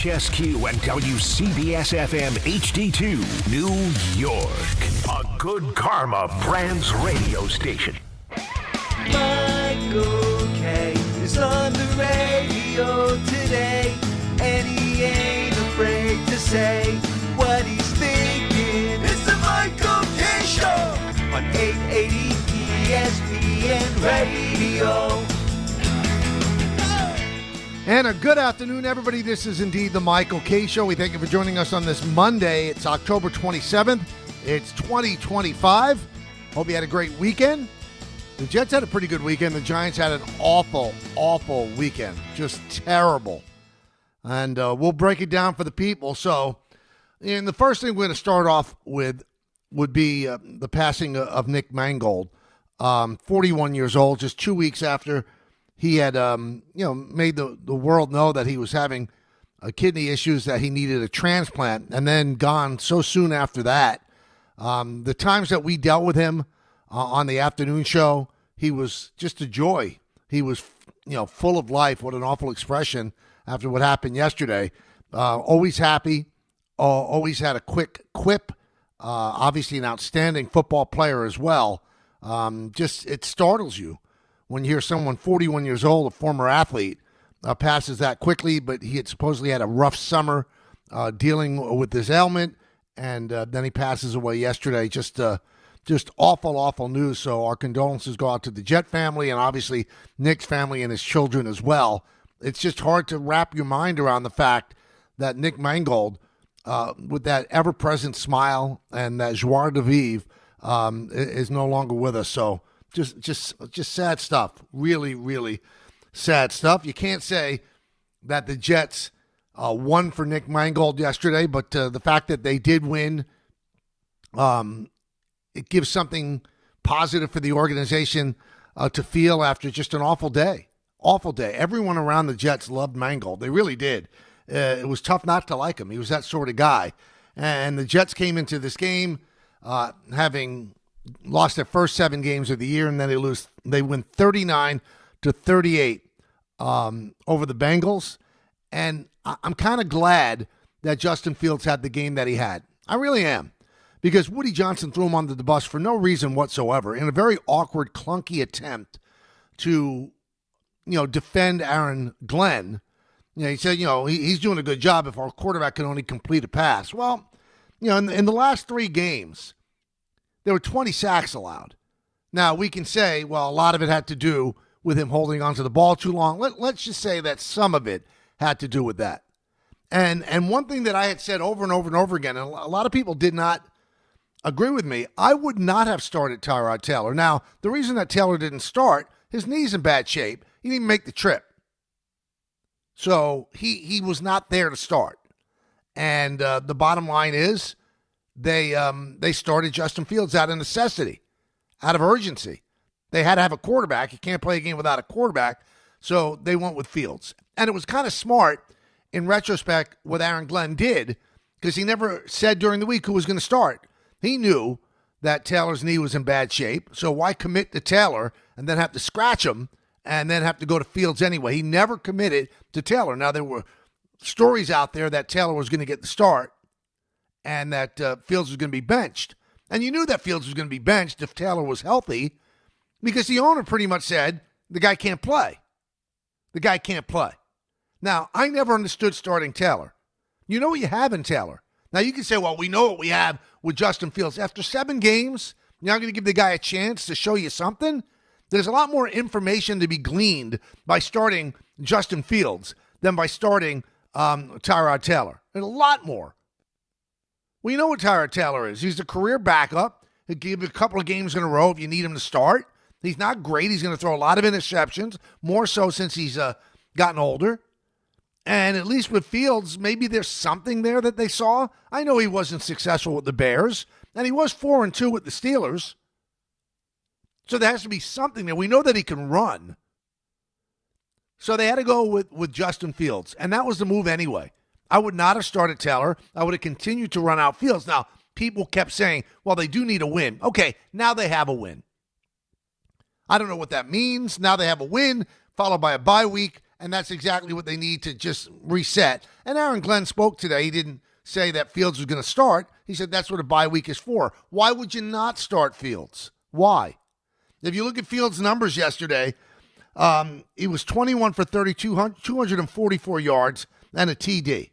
HSQ and WCBS-FM HD2, New York. A Good Karma Brands radio station. Michael K. is on the radio today, and he ain't afraid to say what he's thinking. It's the Michael K. Show on 880 ESPN Radio. And a good afternoon, everybody. This is indeed the Michael K. Show. We thank you for joining us on this Monday. It's October 27th. It's 2025. Hope you had a great weekend. The Jets had a pretty good weekend. The Giants had an awful, awful weekend. Just terrible. And we'll break it down for the people. So, and the first thing we're going to start off with would be the passing of Nick Mangold, 41 years old, just 2 weeks after he had, made the world know that he was having kidney issues, that he needed a transplant, and then gone so soon after that. The times that we dealt with him on the afternoon show, he was just a joy. He was, full of life. What an awful expression after what happened yesterday. Always happy. Always had a quick quip. Obviously an outstanding football player as well. It startles you when you hear someone 41 years old, a former athlete, passes that quickly, but he had supposedly had a rough summer dealing with this ailment, and then he passes away yesterday. Just awful, awful news. So our condolences go out to the Jet family and obviously Nick's family and his children as well. It's just hard to wrap your mind around the fact that Nick Mangold, with that ever-present smile and that joie de vivre, is no longer with us. So just sad stuff. Really, really sad stuff. You can't say that the Jets won for Nick Mangold yesterday, but the fact that they did win, it gives something positive for the organization to feel after just an awful day. Awful day. Everyone around the Jets loved Mangold. They really did. It was tough not to like him. He was that sort of guy. And the Jets came into this game having lost their first 7 games of the year, and then they win 39-38 over the Bengals. And I'm kind of glad that Justin Fields had the game that he had. I really am. Because Woody Johnson threw him under the bus for no reason whatsoever in a very awkward, clunky attempt to, defend Aaron Glenn. He said, he's doing a good job if our quarterback can only complete a pass. Well, in the last 3 games, there were 20 sacks allowed. Now, we can say, well, a lot of it had to do with him holding onto the ball too long. Let's just say that some of it had to do with that. And one thing that I had said over and over and over again, and a lot of people did not agree with me, I would not have started Tyrod Taylor. Now, the reason that Taylor didn't start, his knee's in bad shape. He didn't even make the trip. So he was not there to start. And the bottom line is they started Justin Fields out of necessity, out of urgency. They had to have a quarterback. You can't play a game without a quarterback. So they went with Fields. And it was kind of smart in retrospect what Aaron Glenn did, because he never said during the week who was going to start. He knew that Taylor's knee was in bad shape, so why commit to Taylor and then have to scratch him and then have to go to Fields anyway? He never committed to Taylor. Now, there were stories out there that Taylor was going to get the start and that Fields was going to be benched. And you knew that Fields was going to be benched if Taylor was healthy, because the owner pretty much said, the guy can't play. The guy can't play. Now, I never understood starting Taylor. You know what you have in Taylor. Now, you can say, well, we know what we have with Justin Fields. After 7 games, you're not going to give the guy a chance to show you something? There's a lot more information to be gleaned by starting Justin Fields than by starting Tyrod Taylor. There's a lot more. We know what Tyrod Taylor is. He's a career backup. He'll give you a couple of games in a row if you need him to start. He's not great. He's going to throw a lot of interceptions, more so since he's gotten older. And at least with Fields, maybe there's something there that they saw. I know he wasn't successful with the Bears, and he was 4-2 with the Steelers. So there has to be something there. We know that he can run. So they had to go with Justin Fields, and that was the move anyway. I would not have started Taylor. I would have continued to run out Fields. Now, people kept saying, well, they do need a win. Okay, now they have a win. I don't know what that means. Now they have a win, followed by a bye week, And that's exactly what they need to just reset. And Aaron Glenn spoke today. He didn't say that Fields was going to start. He said that's what a bye week is for. Why would you not start Fields? Why? If you look at Fields' numbers yesterday, he was 21 for 32, 244 yards and a TD.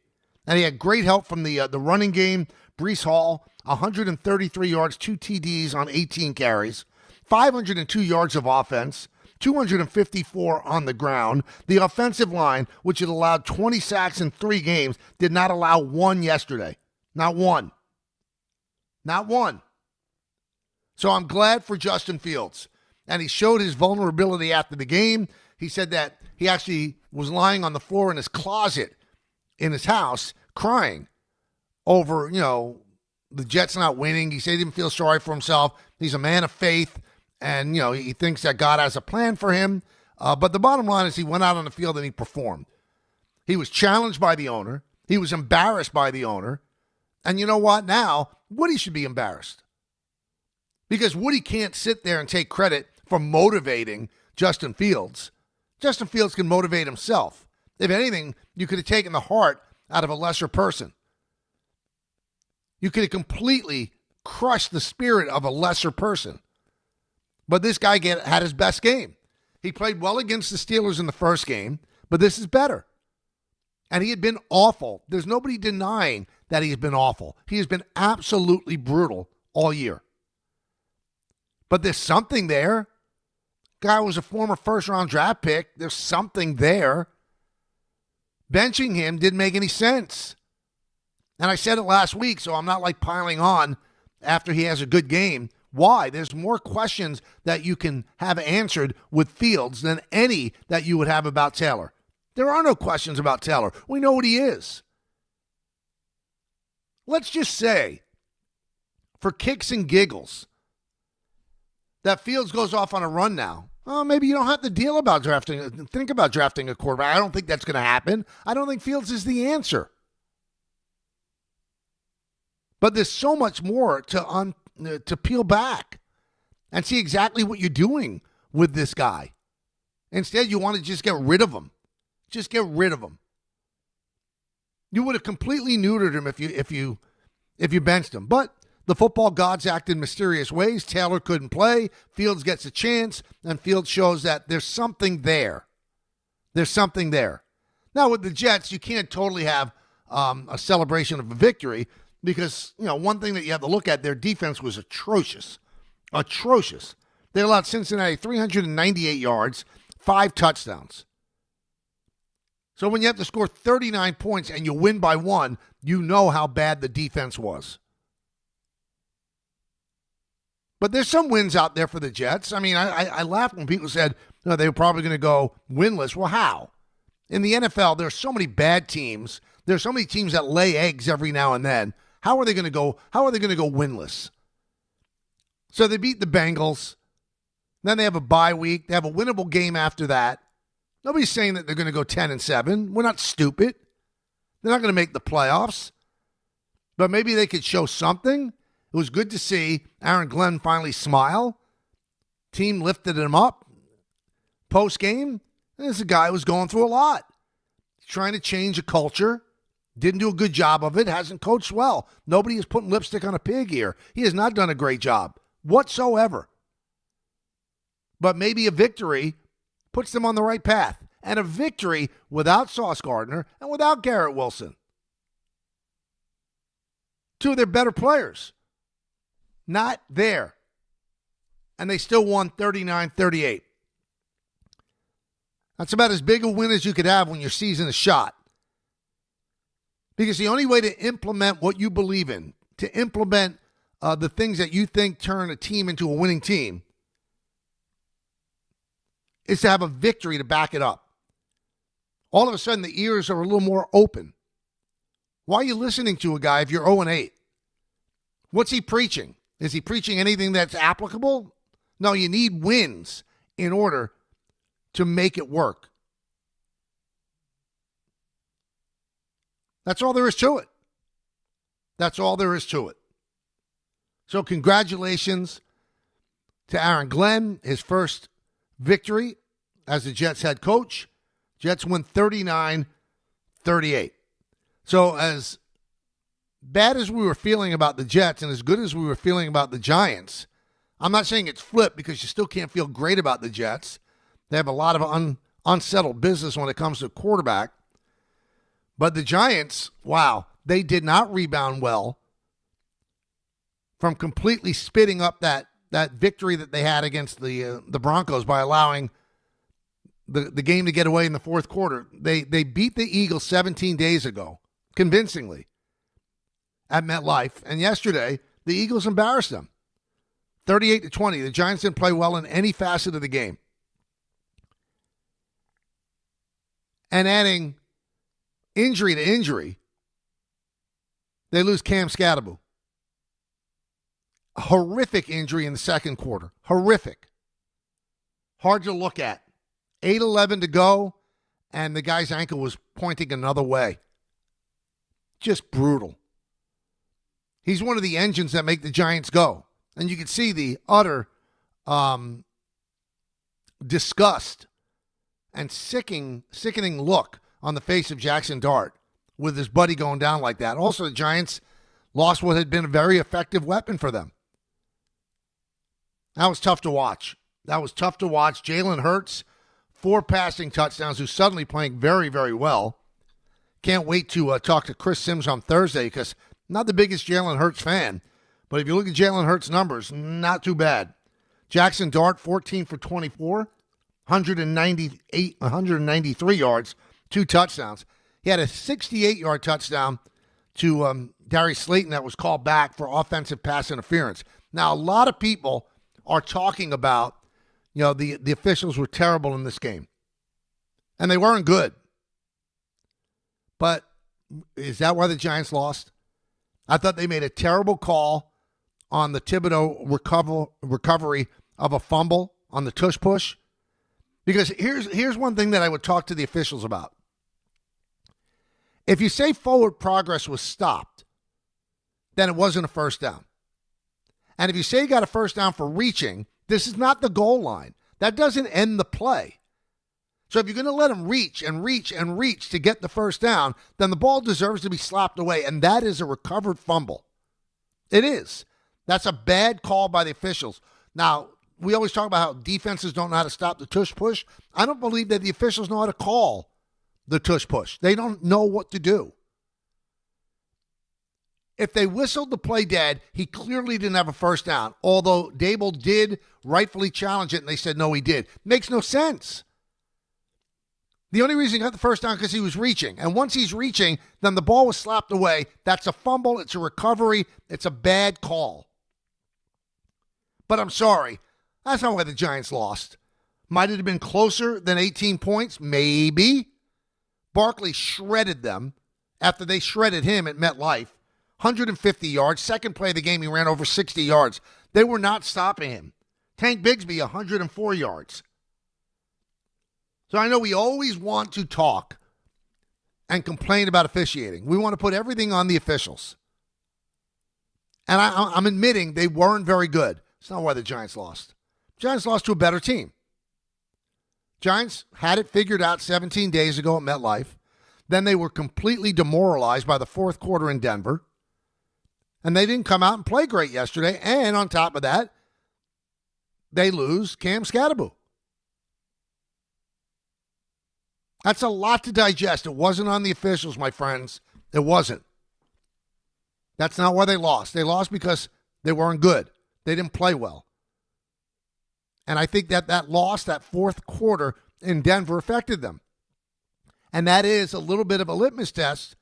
And he had great help from the running game. Breece Hall, 133 yards, 2 TDs on 18 carries, 502 yards of offense, 254 on the ground. The offensive line, which had allowed 20 sacks in 3 games, did not allow one yesterday. Not one. Not one. So I'm glad for Justin Fields. And he showed his vulnerability after the game. He said that he actually was lying on the floor in his closet in his house crying over, the Jets not winning. He said he didn't feel sorry for himself. He's a man of faith, and, he thinks that God has a plan for him. But the bottom line is he went out on the field and he performed. He was challenged by the owner. He was embarrassed by the owner. And you know what? Now, Woody should be embarrassed. Because Woody can't sit there and take credit for motivating Justin Fields. Justin Fields can motivate himself. If anything, you could have taken the heart out of a lesser person. You could have completely crushed the spirit of a lesser person. But this guy had his best game. He played well against the Steelers in the first game, but this is better. And he had been awful. There's nobody denying that he's been awful. He has been absolutely brutal all year. But there's something there. Guy was a former first-round draft pick. There's something there. Benching him didn't make any sense. And I said it last week, so I'm not like piling on after he has a good game. Why? There's more questions that you can have answered with Fields than any that you would have about Taylor. There are no questions about Taylor. We know what he is. Let's just say, for kicks and giggles, that Fields goes off on a run now. Oh, maybe you don't have to think about drafting a quarterback. I don't think that's going to happen. I don't think Fields is the answer. But there's so much more to peel back and see exactly what you're doing with this guy. Instead, you want to just get rid of him. Just get rid of him. You would have completely neutered him if you benched him. But the football gods act in mysterious ways. Taylor couldn't play. Fields gets a chance, and Fields shows that there's something there. There's something there. Now, with the Jets, you can't totally have a celebration of a victory because, one thing that you have to look at, their defense was atrocious. Atrocious. They allowed Cincinnati 398 yards, 5 touchdowns. So when you have to score 39 points and you win by 1, you know how bad the defense was. But there's some wins out there for the Jets. I mean, I laughed when people said, no, they were probably going to go winless. Well, how? In the NFL, there's so many bad teams. There's so many teams that lay eggs every now and then. How are they going to go winless? So they beat the Bengals. Then they have a bye week. They have a winnable game after that. Nobody's saying that they're going to go 10-7. We're not stupid. They're not going to make the playoffs. But maybe they could show something. It was good to see Aaron Glenn finally smile. Team lifted him up. Post-game, this is a guy who was going through a lot. Trying to change a culture. Didn't do a good job of it. Hasn't coached well. Nobody is putting lipstick on a pig here. He has not done a great job whatsoever. But maybe a victory puts them on the right path. And a victory without Sauce Gardner and without Garrett Wilson. 2 of their better players. Not there. And they still won 39-38. That's about as big a win as you could have when your season is shot. Because the only way to implement what you believe in, to implement the things that you think turn a team into a winning team, is to have a victory to back it up. All of a sudden, the ears are a little more open. Why are you listening to a guy if you're 0-8? What's he preaching? Is he preaching anything that's applicable? No, you need wins in order to make it work. That's all there is to it. That's all there is to it. So congratulations to Aaron Glenn, his first victory as the Jets head coach. Jets win 39-38. So as bad as we were feeling about the Jets and as good as we were feeling about the Giants, I'm not saying it's flipped because you still can't feel great about the Jets. They have a lot of unsettled business when it comes to quarterback. But the Giants, wow, they did not rebound well from completely spitting up that victory that they had against the Broncos by allowing the game to get away in the fourth quarter. They beat the Eagles 17 days ago, convincingly, at MetLife. And yesterday, the Eagles embarrassed them, 38-20. The Giants didn't play well in any facet of the game. And adding injury to injury, they lose Cam Skattebo. Horrific injury in the second quarter. Horrific. Hard to look at. 8:11 to go, and the guy's ankle was pointing another way. Just brutal. He's one of the engines that make the Giants go. And you can see the utter disgust and sickening look on the face of Jackson Dart with his buddy going down like that. Also, the Giants lost what had been a very effective weapon for them. That was tough to watch. Jalen Hurts, 4 passing touchdowns, who's suddenly playing very, very well. Can't wait to talk to Chris Sims on Thursday because I'm not the biggest Jalen Hurts fan, but if you look at Jalen Hurts' numbers, not too bad. Jackson Dart, 14 for 24, 193 yards, 2 touchdowns. He had a 68-yard touchdown to Darius Slayton that was called back for offensive pass interference. Now, a lot of people are talking about, the officials were terrible in this game. And they weren't good. But is that why the Giants lost? I thought they made a terrible call on the Thibodeau recovery of a fumble on the tush push. Because here's one thing that I would talk to the officials about. If you say forward progress was stopped, then it wasn't a first down. And if you say you got a first down for reaching, this is not the goal line. That doesn't end the play. So if you're going to let him reach and reach and reach to get the first down, then the ball deserves to be slapped away, and that is a recovered fumble. It is. That's a bad call by the officials. Now, we always talk about how defenses don't know how to stop the tush push. I don't believe that the officials know how to call the tush push. They don't know what to do. If they whistled the play dead, he clearly didn't have a first down, although Dable did rightfully challenge it, and they said, no, he did. Makes no sense. The only reason he got the first down because he was reaching. And once he's reaching, then the ball was slapped away. That's a fumble. It's a recovery. It's a bad call. But I'm sorry. That's not why the Giants lost. Might it have been closer than 18 points? Maybe. Barkley shredded them after they shredded him at MetLife. 150 yards. Second play of the game, he ran over 60 yards. They were not stopping him. Tank Bigsby, 104 yards. So I know we always want to talk and complain about officiating. We want to put everything on the officials. And I'm admitting they weren't very good. It's not why the Giants lost. Giants lost to a better team. Giants had it figured out 17 days ago at MetLife. Then they were completely demoralized by the fourth quarter in Denver. And they didn't come out and play great yesterday. And on top of that, they lose Cam Skattebo. That's a lot to digest. It wasn't on the officials, my friends. It wasn't. That's not why they lost. They lost because they weren't good. They didn't play well. And I think that loss, that fourth quarter in Denver, affected them. And that is a little bit of a litmus test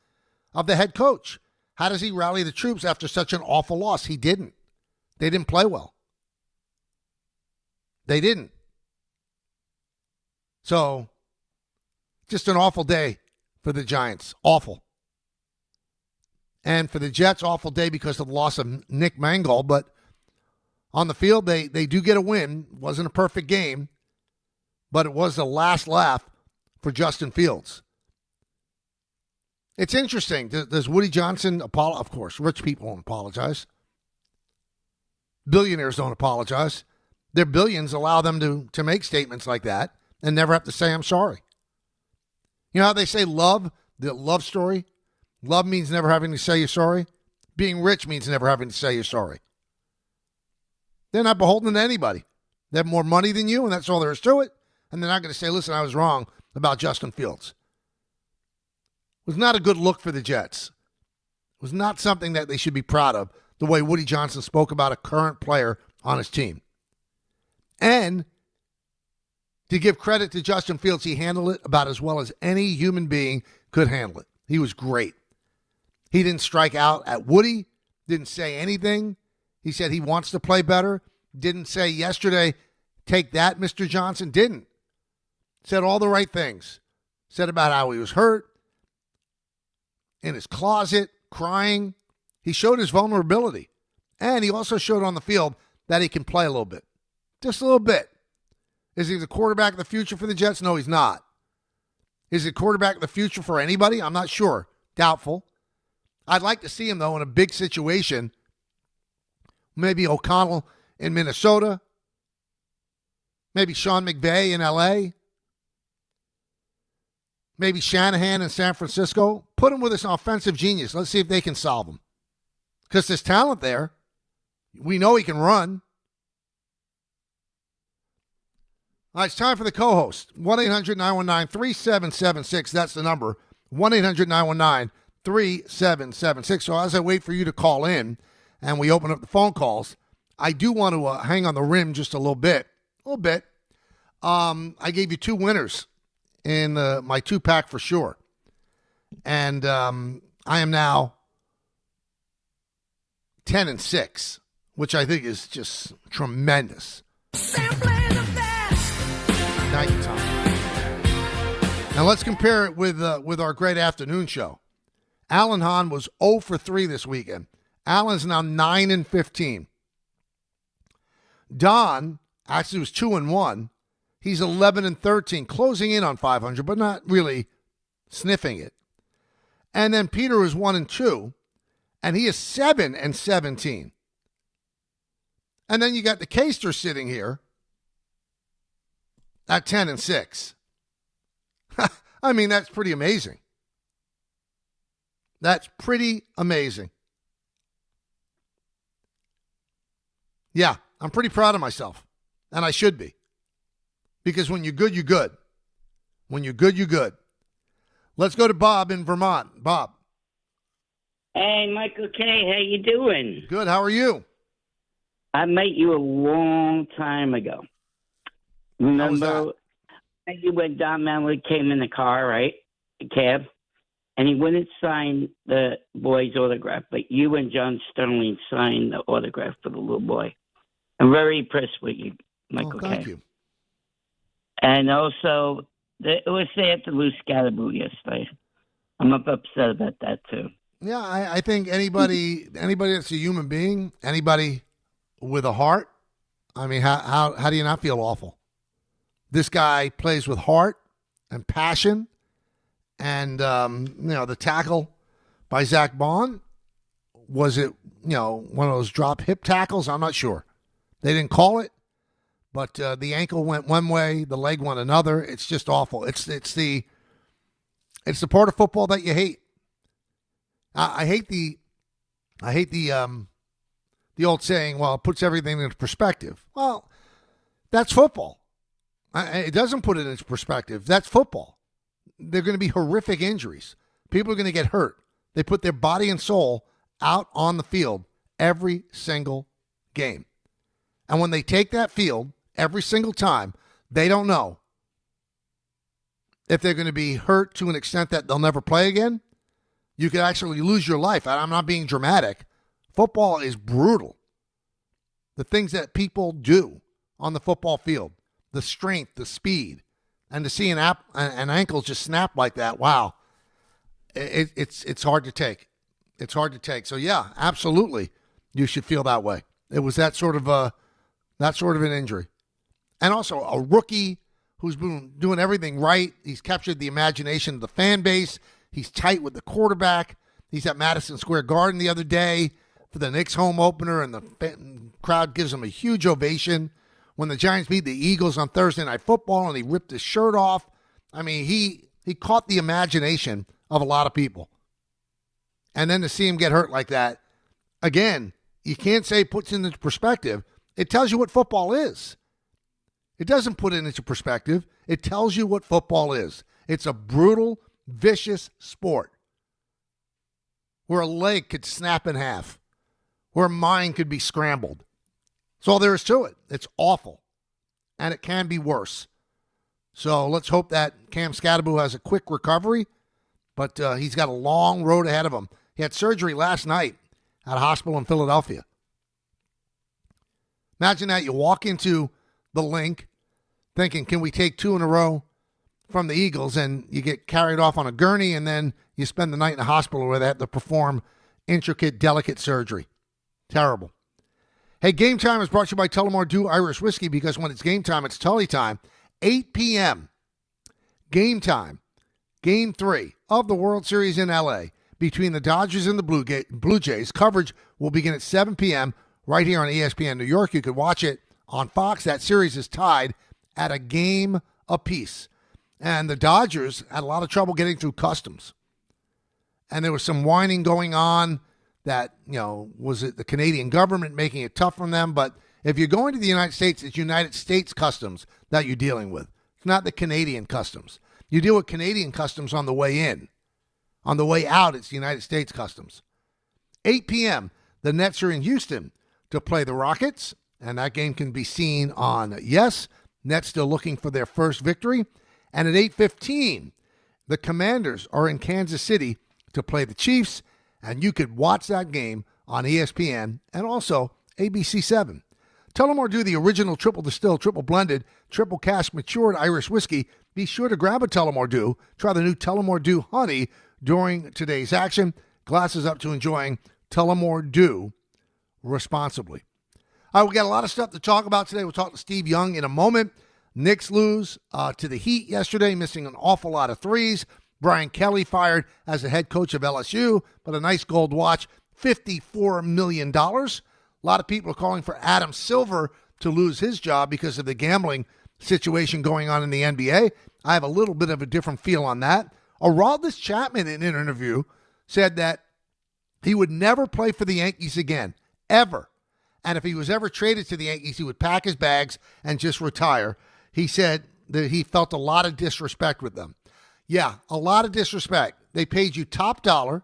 of the head coach. How does he rally the troops after such an awful loss? He didn't. They didn't play well. They didn't. So, just an awful day for the Giants. Awful. And for the Jets, awful day because of the loss of Nick Mangold. But on the field, they do get a win. Wasn't a perfect game, but it was the last laugh for Justin Fields. It's interesting. Does Woody Johnson apologize? Of course, rich people don't apologize. Billionaires don't apologize. Their billions allow them to make statements like that and never have to say, I'm sorry. You know how they say love, the love story? Love means never having to say you're sorry. Being rich means never having to say you're sorry. They're not beholden to anybody. They have more money than you, and that's all there is to it. And they're not going to say, listen, I was wrong about Justin Fields. It was not a good look for the Jets. It was not something that they should be proud of, the way Woody Johnson spoke about a current player on his team. And to give credit to Justin Fields, he handled it about as well as any human being could handle it. He was great. He didn't strike out at Woody, didn't say anything. He said he wants to play better. Didn't say yesterday, take that, Mr. Johnson. Didn't. Said all the right things. Said about how he was hurt, in his closet, crying. He showed his vulnerability. And he also showed on the field that he can play a little bit. Just a little bit. Is he the quarterback of the future for the Jets? No, he's not. Is he quarterback of the future for anybody? I'm not sure. Doubtful. I'd like to see him, though, in a big situation. Maybe O'Connell in Minnesota. Maybe Sean McVay in L.A. Maybe Shanahan in San Francisco. Put him with this offensive genius. Let's see if they can solve him. Because there's talent there. We know he can run. All right, it's time for the co-host. 1-800-919-3776. That's the number. 1-800-919-3776. So as I wait for you to call in and we open up the phone calls, I do want to hang on the rim just a little bit. I gave you two winners in my two-pack for sure. And I am now 10-6, which I think is just tremendous. Thank you, Tom. Now let's compare it with our great afternoon show. Alan Hahn was 0 for 3 this weekend. Alan's now 9-15. Don actually was 2-1. He's 11-13, closing in on 500, but not really sniffing it. And then Peter is 1-2, and he is 7-17. And then you got the Caster sitting here at 10-6. I mean, that's pretty amazing. That's pretty amazing. Yeah, I'm pretty proud of myself, and I should be. Because when you're good, you're good. When you're good, you're good. Let's go to Bob in Vermont. Bob. Hey, Michael K., how you doing? Good, how are you? I met you a long time ago. Remember you when Don Manley came in the car, right? The cab? And he wouldn't sign the boy's autograph, but you and John Sterling signed the autograph for the little boy. I'm very impressed with you, Michael K. Thank you. And also, it was sad to lose Skattebo yesterday. I'm upset about that, too. Yeah, I think anybody that's a human being, anybody with a heart, I mean, how do you not feel awful? This guy plays with heart and passion. And, the tackle by Zach Bond, was it, one of those drop hip tackles? I'm not sure. They didn't call it, but the ankle went one way, the leg went another. It's just awful. It's the part of football that you hate. I hate the old saying, well, it puts everything into perspective. Well, that's football. It doesn't put it into perspective. That's football. They're going to be horrific injuries. People are going to get hurt. They put their body and soul out on the field every single game. And when they take that field every single time, they don't know if they're going to be hurt to an extent that they'll never play again. You could actually lose your life. I'm not being dramatic. Football is brutal. The things that people do on the football field, the strength, the speed, and to see an ankle just snap like that, wow, it's hard to take. It's hard to take. So yeah, absolutely, you should feel that way. It was that sort of an injury, and also a rookie who's been doing everything right. He's captured the imagination of the fan base. He's tight with the quarterback. He's at Madison Square Garden the other day for the Knicks home opener, and the crowd gives him a huge ovation. When the Giants beat the Eagles on Thursday Night Football and he ripped his shirt off, I mean, he He caught the imagination of a lot of people. And then to see him get hurt like that, again, you can't say it puts it into perspective. It tells you what football is. It doesn't put it into perspective. It tells you what football is. It's a brutal, vicious sport where a leg could snap in half, where a mind could be scrambled. That's all there is to it. It's awful, and it can be worse. So let's hope that Cam Skattebo has a quick recovery, but he's got a long road ahead of him. He had surgery last night at a hospital in Philadelphia. Imagine that. You walk into the link thinking, can we take 2 in a row from the Eagles, and you get carried off on a gurney, and then you spend the night in the hospital where they have to perform intricate, delicate surgery. Terrible. Hey, Game Time is brought to you by Tullamore Dew Irish Whiskey, because when it's game time, it's Tully time. 8 p.m. Game Time. Game 3 of the World Series in L.A. between the Dodgers and the Blue Jays. Coverage will begin at 7 p.m. right here on ESPN New York. You could watch it on Fox. That series is tied at a game apiece. And the Dodgers had a lot of trouble getting through customs. And there was some whining going on that, was it the Canadian government making it tough on them? But if you're going to the United States, it's United States customs that you're dealing with. It's not the Canadian customs. You deal with Canadian customs on the way in. On the way out, it's United States customs. 8 p.m., the Nets are in Houston to play the Rockets, and that game can be seen on Yes. Nets still looking for their first victory. And at 8:15, the Commanders are in Kansas City to play the Chiefs, and you could watch that game on ESPN and also ABC7. Tullamore Dew, the original triple distilled, triple blended, triple cask matured Irish whiskey. Be sure to grab a Tullamore Dew. Try the new Tullamore Dew Honey during today's action. Glasses up to enjoying Tullamore Dew responsibly. All right, we got a lot of stuff to talk about today. We'll talk to Steve Young in a moment. Knicks lose to the Heat yesterday, missing an awful lot of threes. Brian Kelly fired as the head coach of LSU, but a nice gold watch, $54 million. A lot of people are calling for Adam Silver to lose his job because of the gambling situation going on in the NBA. I have a little bit of a different feel on that. Aroldis Chapman, in an interview, said that he would never play for the Yankees again, ever. And if he was ever traded to the Yankees, he would pack his bags and just retire. He said that he felt a lot of disrespect with them. Yeah, a lot of disrespect. They paid you top dollar.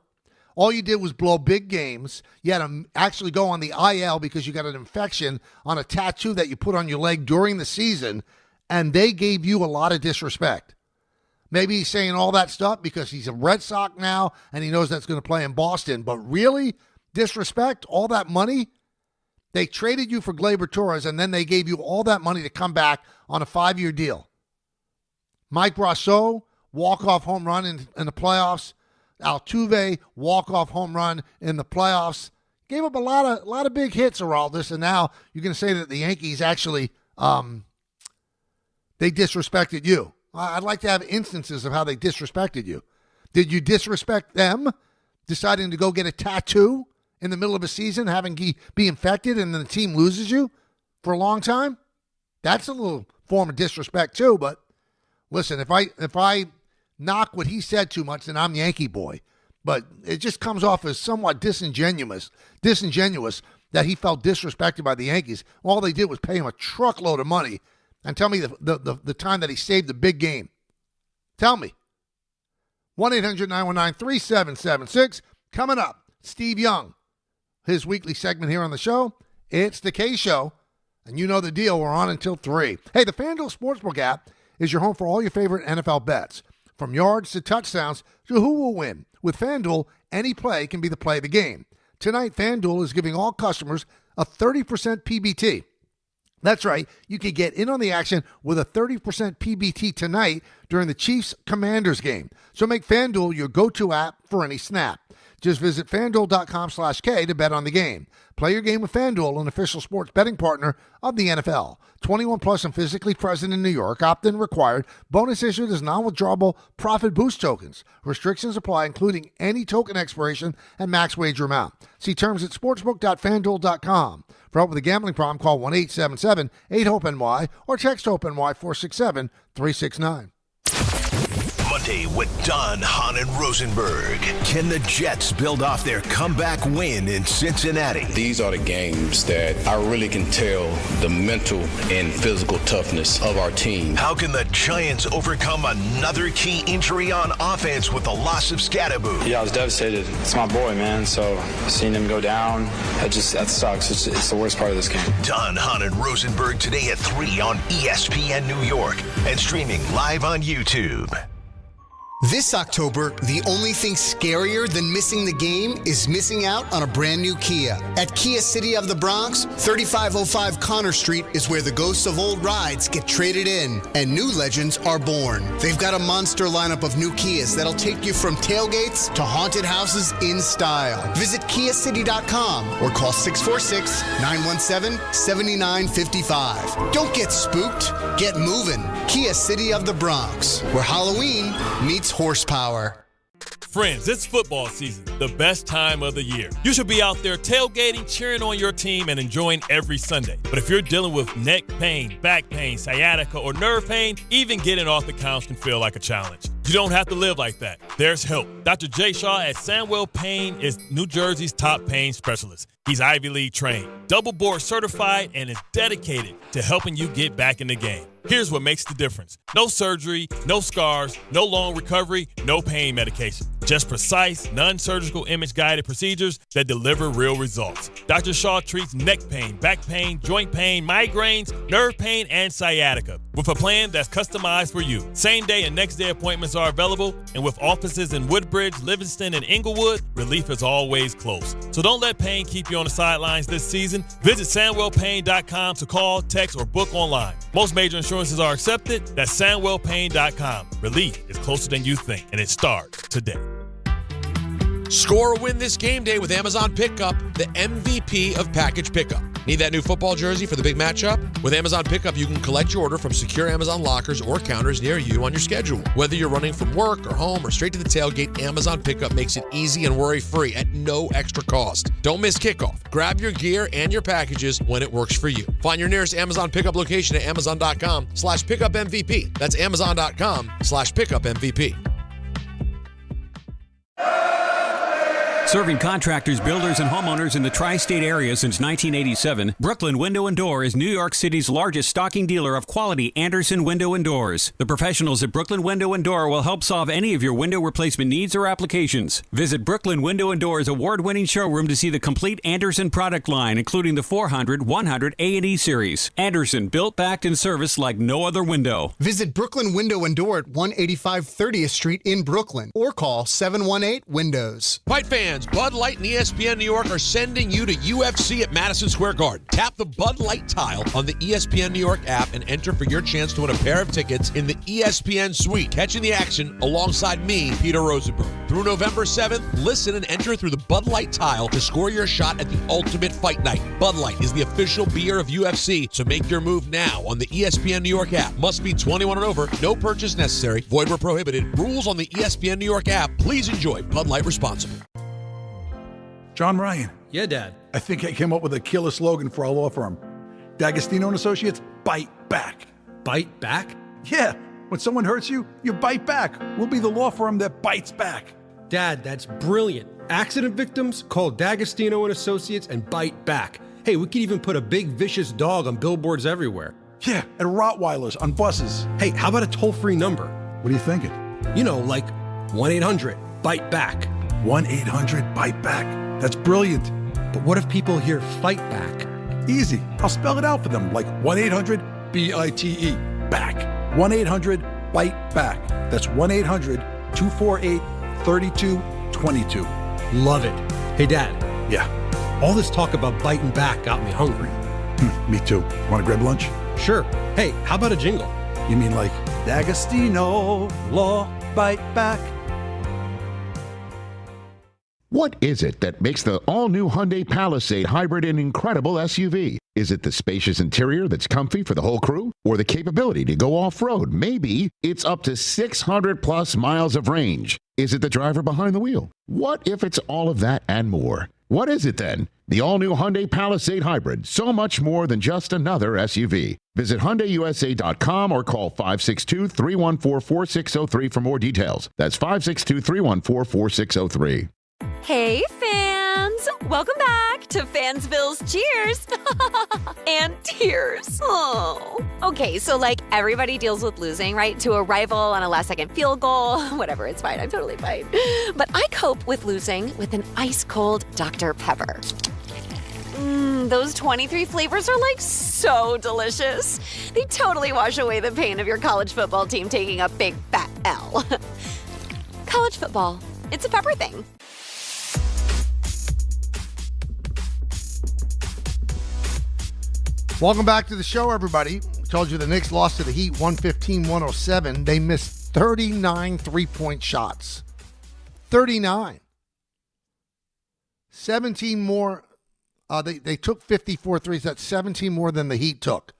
All you did was blow big games. You had to actually go on the IL because you got an infection on a tattoo that you put on your leg during the season, and they gave you a lot of disrespect. Maybe he's saying all that stuff because he's a Red Sox now and he knows that's going to play in Boston. But really, disrespect, all that money? They traded you for Gleyber Torres, and then they gave you all that money to come back on a 5-year deal. Mike Brosseau, walk-off home run in the playoffs. Altuve, walk-off home run in the playoffs. Gave up a lot of big hits, Aroldis, and now you're going to say that the Yankees actually they disrespected you. I'd like to have instances of how they disrespected you. Did you disrespect them, deciding to go get a tattoo in the middle of a season, having be infected, and then the team loses you for a long time? That's a little form of disrespect too. But listen, if I knock what he said too much, then I'm Yankee boy. But it just comes off as somewhat disingenuous that he felt disrespected by the Yankees. All they did was pay him a truckload of money and tell me the time that he saved the big game. Tell me. 1-800-919-3776. Coming up, Steve Young, his weekly segment here on the show. It's the K Show, and you know the deal. We're on until 3. Hey, the FanDuel Sportsbook app is your home for all your favorite NFL bets. From yards to touchdowns to who will win. With FanDuel, any play can be the play of the game. Tonight, FanDuel is giving all customers a 30% PBT. That's right. You can get in on the action with a 30% PBT tonight during the Chiefs-Commanders game. So make FanDuel your go-to app for any snap. Just visit FanDuel.com/K to bet on the game. Play your game with FanDuel, an official sports betting partner of the NFL. 21 plus and physically present in New York. Opt-in required. Bonus issued as non-withdrawable profit boost tokens. Restrictions apply, including any token expiration and max wager amount. See terms at sportsbook.fanduel.com. For help with a gambling problem, call 1-877-8-HOPE-NY or text HOPE-NY 467-369. Hyundai with Don, Hahn, and Rosenberg. Can the Jets build off their comeback win in Cincinnati? These are the games that I really can tell the mental and physical toughness of our team. How can the Giants overcome another key injury on offense with the loss of Skattebo? Yeah, I was devastated. It's my boy, man. So seeing him go down, that sucks. It's the worst part of this game. Don, Hahn, and Rosenberg today at 3 on ESPN New York and streaming live on YouTube. This October, the only thing scarier than missing the game is missing out on a brand new Kia. At Kia City of the Bronx, 3505 Connor Street is where the ghosts of old rides get traded in and new legends are born. They've got a monster lineup of new Kias that'll take you from tailgates to haunted houses in style. Visit KiaCity.com or call 646-917-7955. Don't get spooked, get moving. Kia City of the Bronx, where Halloween meets horsepower. Friends, it's football season, the best time of the year. You should be out there tailgating, cheering on your team, and enjoying every Sunday. But if you're dealing with neck pain, back pain, sciatica, or nerve pain, even getting off the couch can feel like a challenge. You don't have to live like that. There's help. Dr. Jay Shaw at Sandwell Pain is New Jersey's top pain specialist. He's Ivy League trained, double board certified, and is dedicated to helping you get back in the game. Here's what makes the difference. No surgery, no scars, no long recovery, no pain medication. Just precise, non-surgical image-guided procedures that deliver real results. Dr. Shaw treats neck pain, back pain, joint pain, migraines, nerve pain, and sciatica with a plan that's customized for you. Same-day and next-day appointments are available, and with offices in Woodbridge, Livingston, and Inglewood, relief is always close. So don't let pain keep you on the sidelines this season. Visit SandwellPain.com to call, text, or book online. Most major insurances are accepted. That's SandwellPain.com. Relief is closer than you think, and it starts today. Score a win this game day with Amazon Pickup, the MVP of package pickup. Need that new football jersey for the big matchup? With Amazon Pickup, you can collect your order from secure Amazon lockers or counters near you on your schedule. Whether you're running from work or home or straight to the tailgate, Amazon Pickup makes it easy and worry-free at no extra cost. Don't miss kickoff. Grab your gear and your packages when it works for you. Find your nearest Amazon Pickup location at amazon.com/pickupmvp. That's amazon.com/pickupmvp. Serving contractors, builders, and homeowners in the tri-state area since 1987, Brooklyn Window & Door is New York City's largest stocking dealer of quality Andersen window and doors. The professionals at Brooklyn Window & Door will help solve any of your window replacement needs or applications. Visit Brooklyn Window & Door's award-winning showroom to see the complete Andersen product line, including the 400, 100, A&E series. Andersen, built, backed, and serviced like no other window. Visit Brooklyn Window & Door at 185 30th Street in Brooklyn or call 718-WINDOWS. Fight fans, Bud Light and ESPN New York are sending you to UFC at Madison Square Garden. Tap the Bud Light tile on the ESPN New York app and enter for your chance to win a pair of tickets in the ESPN suite. Catching the action alongside me, Peter Rosenberg. Through November 7th, listen and enter through the Bud Light tile to score your shot at the ultimate fight night. Bud Light is the official beer of UFC, so make your move now on the ESPN New York app. Must be 21 and over. No purchase necessary. Void where prohibited. Rules on the ESPN New York app. Please enjoy Bud Light responsibly. John Ryan. Yeah, Dad. I think I came up with a killer slogan for our law firm. D'Agostino and Associates, bite back. Bite back? Yeah. When someone hurts you, you bite back. We'll be the law firm that bites back. Dad, that's brilliant. Accident victims, call D'Agostino and Associates and bite back. Hey, we could even put a big vicious dog on billboards everywhere. Yeah, and Rottweilers on buses. Hey, how about a toll-free number? What are you thinking? You know, like 1-800-BITE-BACK. 1-800-BITE-BACK. That's brilliant. But what if people hear fight back? Easy. I'll spell it out for them, like 1-800-BITE. Back. 1-800-BITE-BACK. That's 1-800-248-3222. Love it. Hey, Dad. Yeah. All this talk about biting back got me hungry. Me too. Want to grab lunch? Sure. Hey, how about a jingle? You mean like D'Agostino, law, bite back? What is it that makes the all-new Hyundai Palisade hybrid an incredible SUV? Is it the spacious interior that's comfy for the whole crew? Or the capability to go off-road? Maybe it's up to 600-plus miles of range. Is it the driver behind the wheel? What if it's all of that and more? What is it then? The all-new Hyundai Palisade Hybrid, so much more than just another SUV. Visit HyundaiUSA.com or call 562-314-4603 for more details. That's 562-314-4603. Hey, fans! Welcome back to Fansville's Cheers and Tears. Oh. Okay, so everybody deals with losing, right? To a rival on a last-second field goal. Whatever, it's fine. I'm totally fine. But I cope with losing with an ice-cold Dr. Pepper. Those 23 flavors are so delicious. They totally wash away the pain of your college football team taking a big fat L. College football, it's a pepper thing. Welcome back to the show, everybody. Told you the Knicks lost to the Heat 115-107. They missed 39 three-point shots. 39. 17 more. They took 54 threes. That's 17 more than the Heat took.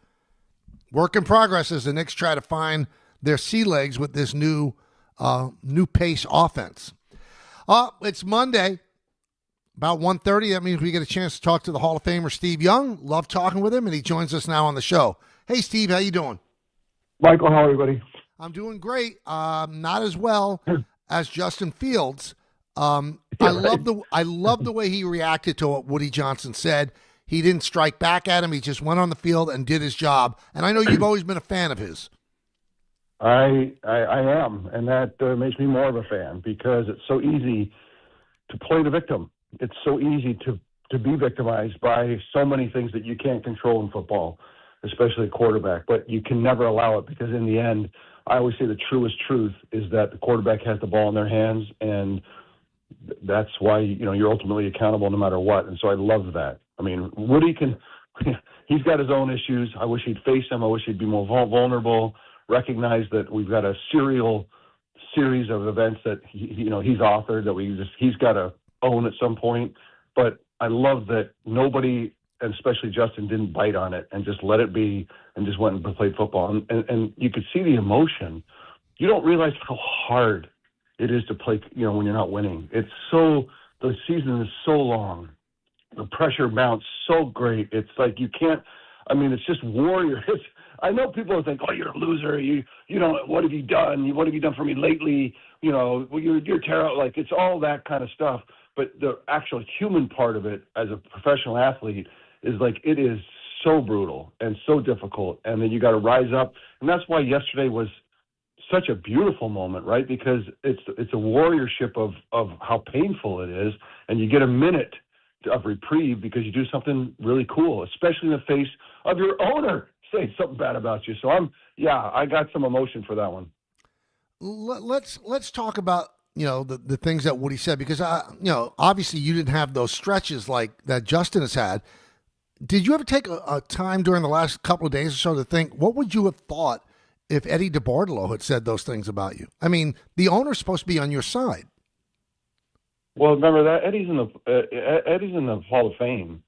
Work in progress as the Knicks try to find their sea legs with this new pace offense. It's Monday, about 1:30. That means we get a chance to talk to the Hall of Famer Steve Young. Love talking with him, and he joins us now on the show. Hey, Steve, how you doing? Michael, how are you, buddy? I'm doing great. Not as well as Justin Fields. I love the way he reacted to what Woody Johnson said. He didn't strike back at him. He just went on the field and did his job. And I know you've always been a fan of his. I am, and that makes me more of a fan because it's so easy to play the victim. It's so easy to be victimized by so many things that you can't control in football, especially a quarterback. But you can never allow it because in the end, I always say the truest truth is that the quarterback has the ball in their hands, and that's why you're ultimately accountable no matter what. And so I love that. I mean, Woody he's got his own issues. I wish he'd face them. I wish he'd be more vulnerable, recognize that we've got a serial series of events that he's authored that he's got to own at some point. But I love that nobody, and especially Justin, didn't bite on it and just let it be and just went and played football. And you could see the emotion. You don't realize how hard it is to play, when you're not winning. The season is so long. The pressure mounts so great. It's like you can't, it's just warrior. I know people think, oh, you're a loser. You what have you done? What have you done for me lately? You're terrible. It's all that kind of stuff. But the actual human part of it as a professional athlete is it is so brutal and so difficult. And then you got to rise up. And that's why yesterday was such a beautiful moment, right? Because it's a warriorship of how painful it is, and you get a minute of reprieve because you do something really cool, especially in the face of your owner saying something bad about you. So I got some emotion for that one. Let's talk about the things that Woody said, because obviously you didn't have those stretches like that Justin has had. Did you ever take a time during the last couple of days or so to think, what would you have thought if Eddie DeBartolo had said those things about you? I mean, the owner's supposed to be on your side. Well, remember that Eddie's in the Hall of Fame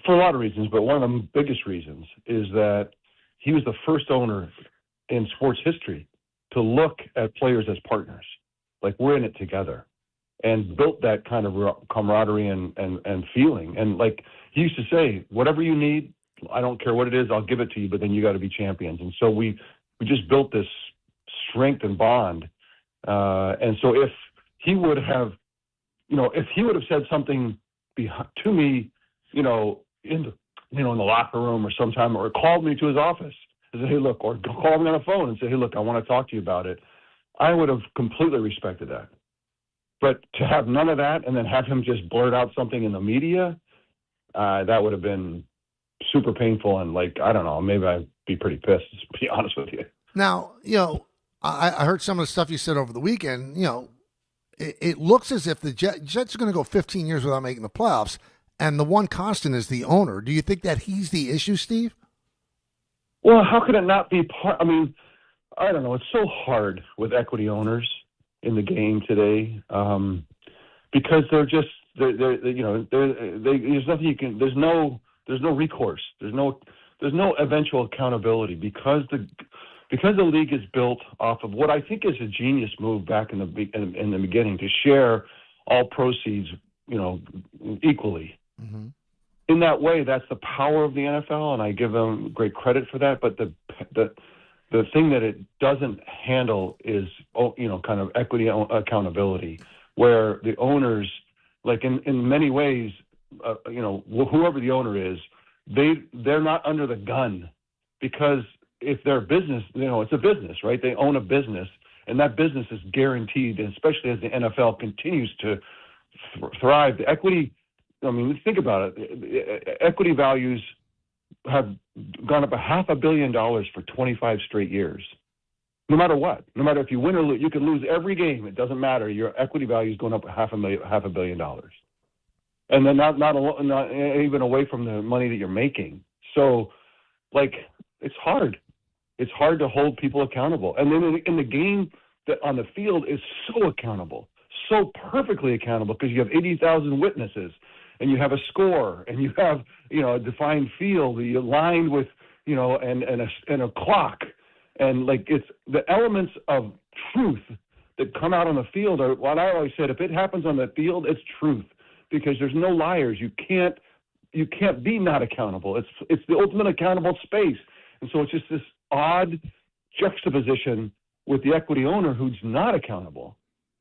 for a lot of reasons, but one of the biggest reasons is that he was the first owner in sports history to look at players as partners, like we're in it together, and built that kind of camaraderie and feeling. And he used to say, whatever you need, I don't care what it is, I'll give it to you, but then you got to be champions. And so we just built this strength and bond. And so if he would have, said something to me, in the locker room or sometime, or called me to his office and say, hey, look, or called me on the phone and say, hey, look, I want to talk to you about it, I would have completely respected that. But to have none of that and then have him just blurt out something in the media, that would have been super painful. And I don't know, maybe I'd be pretty pissed, to be honest with you. Now, I heard some of the stuff you said over the weekend. It looks as if the Jets are going to go 15 years without making the playoffs, and the one constant is the owner. Do you think that he's the issue, Steve? Well, how could it not be part? I mean, I don't know. It's so hard with equity owners in the game today because there's nothing you can. There's no recourse. There's no eventual accountability because the league is built off of what I think is a genius move back in the beginning to share all proceeds, equally. Mm-hmm. in that way, that's the power of the NFL, and I give them great credit for that. But the thing that it doesn't handle is, kind of equity accountability, where the owners, like in many ways, whoever the owner is, they're not under the gun, because if their business, it's a business, right? They own a business, and that business is guaranteed, and especially as the NFL continues to thrive. The equity, let's think about it. Equity values have gone up $500 million for 25 straight years. No matter what, no matter if you win or lose, you could lose every game. It doesn't matter. Your equity value is going up $500 million, and then not even away from the money that you're making. So, it's hard. It's hard to hold people accountable. And then in the game, that on the field is so accountable, so perfectly accountable, because you have 80,000 witnesses, and you have a score, and you have a defined field, you're lined with and a clock, and it's the elements of truth that come out on the field are what I always said. If it happens on the field, it's truth, because there's no liars. You can't be not accountable. It's the ultimate accountable space. And so it's just this odd juxtaposition with the equity owner who's not accountable,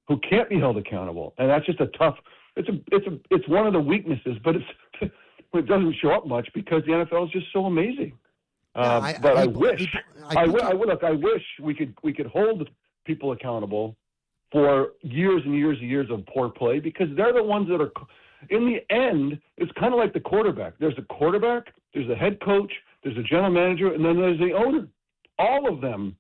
who can't be held accountable. And that's just a tough, it's one of the weaknesses, but it doesn't show up much because the NFL is just so amazing. I wish we could hold people accountable for years and years and years of poor play, because they're the ones that are, in the end, it's kind of like the quarterback. There's a quarterback, there's a head coach, there's a general manager, and then there's the owner. All of them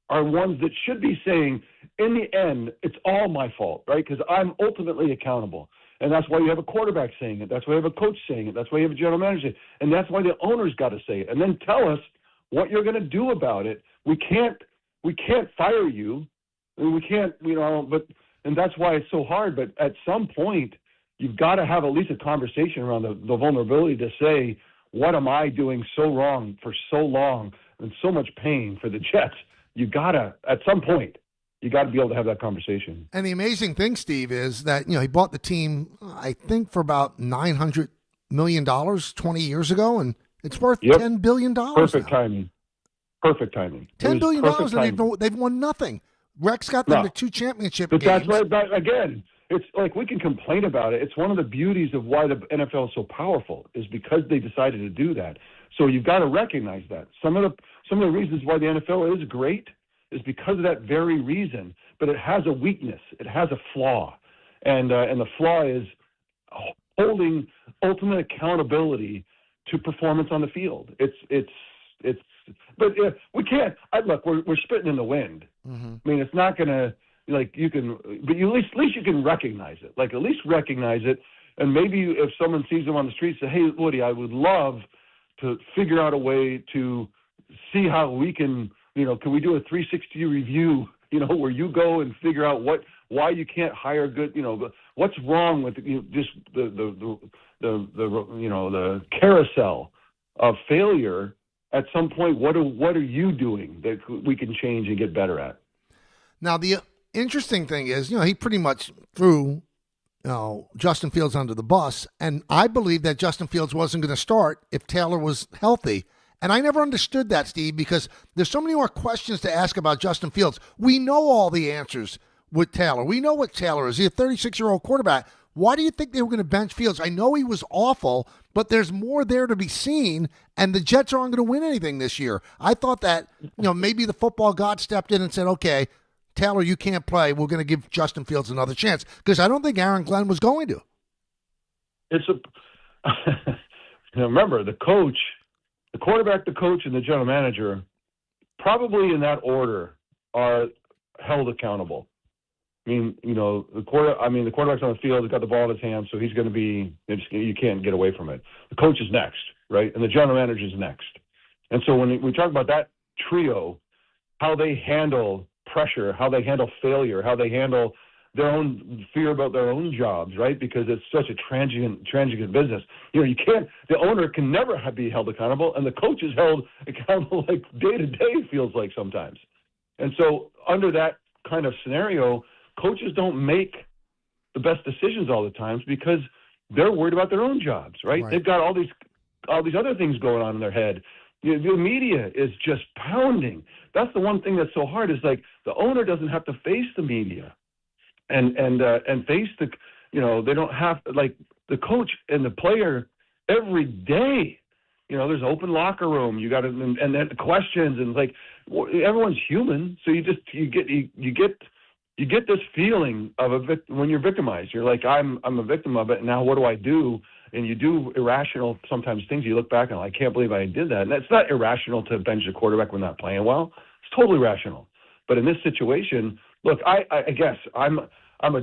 are ones that should be saying, in the end, it's all my fault, right? Because I'm ultimately accountable. And that's why you have a quarterback saying it. That's why you have a coach saying it. That's why you have a general manager saying it. And that's why the owner's got to say it. And then tell us what you're going to do about it. We can't fire you. We can't, and that's why it's so hard. But at some point, you've got to have at least a conversation around the vulnerability to say, what am I doing so wrong for so long and so much pain for the Jets? You got to, at some point, you got to be able to have that conversation. And the amazing thing, Steve, is that, he bought the team, I think, for about $900 million 20 years ago, and it's worth $10 billion. Perfect timing. $10 billion, and they've won nothing. Rex got them to 2 championship games. That's right. Again, it's like we can complain about it. It's one of the beauties of why the NFL is so powerful, is because they decided to do that. So you've got to recognize that. Some of the reasons why the NFL is great is because of that very reason. But it has a weakness. It has a flaw, and the flaw is holding ultimate accountability to performance on the field. But we can't. Look, we're spitting in the wind. Mm-hmm. I mean, it's not going to, you can, but at least you can recognize it. At least recognize it. And maybe if someone sees them on the street, say, hey, Woody, I would love to figure out a way to see how we can, can we do a 360 review, where you go and figure out why you can't hire good, what's wrong with just the carousel of failure. At some point, what are you doing that we can change and get better at? Now, the interesting thing is, he pretty much threw Justin Fields under the bus, and I believe that Justin Fields wasn't going to start if Taylor was healthy. And I never understood that, Steve, because there's so many more questions to ask about Justin Fields. We know all the answers with Taylor. We know what Taylor is. He's a 36-year-old quarterback. Why do you think they were going to bench Fields? I know he was awful, but there's more there to be seen, and the Jets aren't going to win anything this year. I thought that, maybe the football god stepped in and said, okay, Taylor, you can't play. We're going to give Justin Fields another chance, because I don't think Aaron Glenn was going to. Remember, the coach, the quarterback, the coach, and the general manager, probably in that order, are held accountable. I mean, the quarterback's on the field. He's got the ball in his hand, so he's going to be. You can't get away from it. The coach is next, right, and the general manager is next. And so when we talk about that trio, how they handle pressure, how they handle failure, how they handle their own fear about their own jobs, right? Because it's such a transient business. You can't. The owner can never be held accountable, and the coach is held accountable like day to day. It feels like sometimes. And so under that kind of scenario, coaches don't make the best decisions all the times because they're worried about their own jobs, right? They've got all these other things going on in their head. The media is just pounding. That's the one thing that's so hard is like the owner doesn't have to face the media and face the, they don't have, like, the coach and the player every day. There's an open locker room. You got to, and then questions, and like everyone's human. So you get this feeling of when you're victimized. You're like, I'm a victim of it. Now what do I do? And you do irrational sometimes things. You look back and I can't believe I did that. And it's not irrational to bench a quarterback when not playing well. It's totally rational. But in this situation, look, I guess I'm a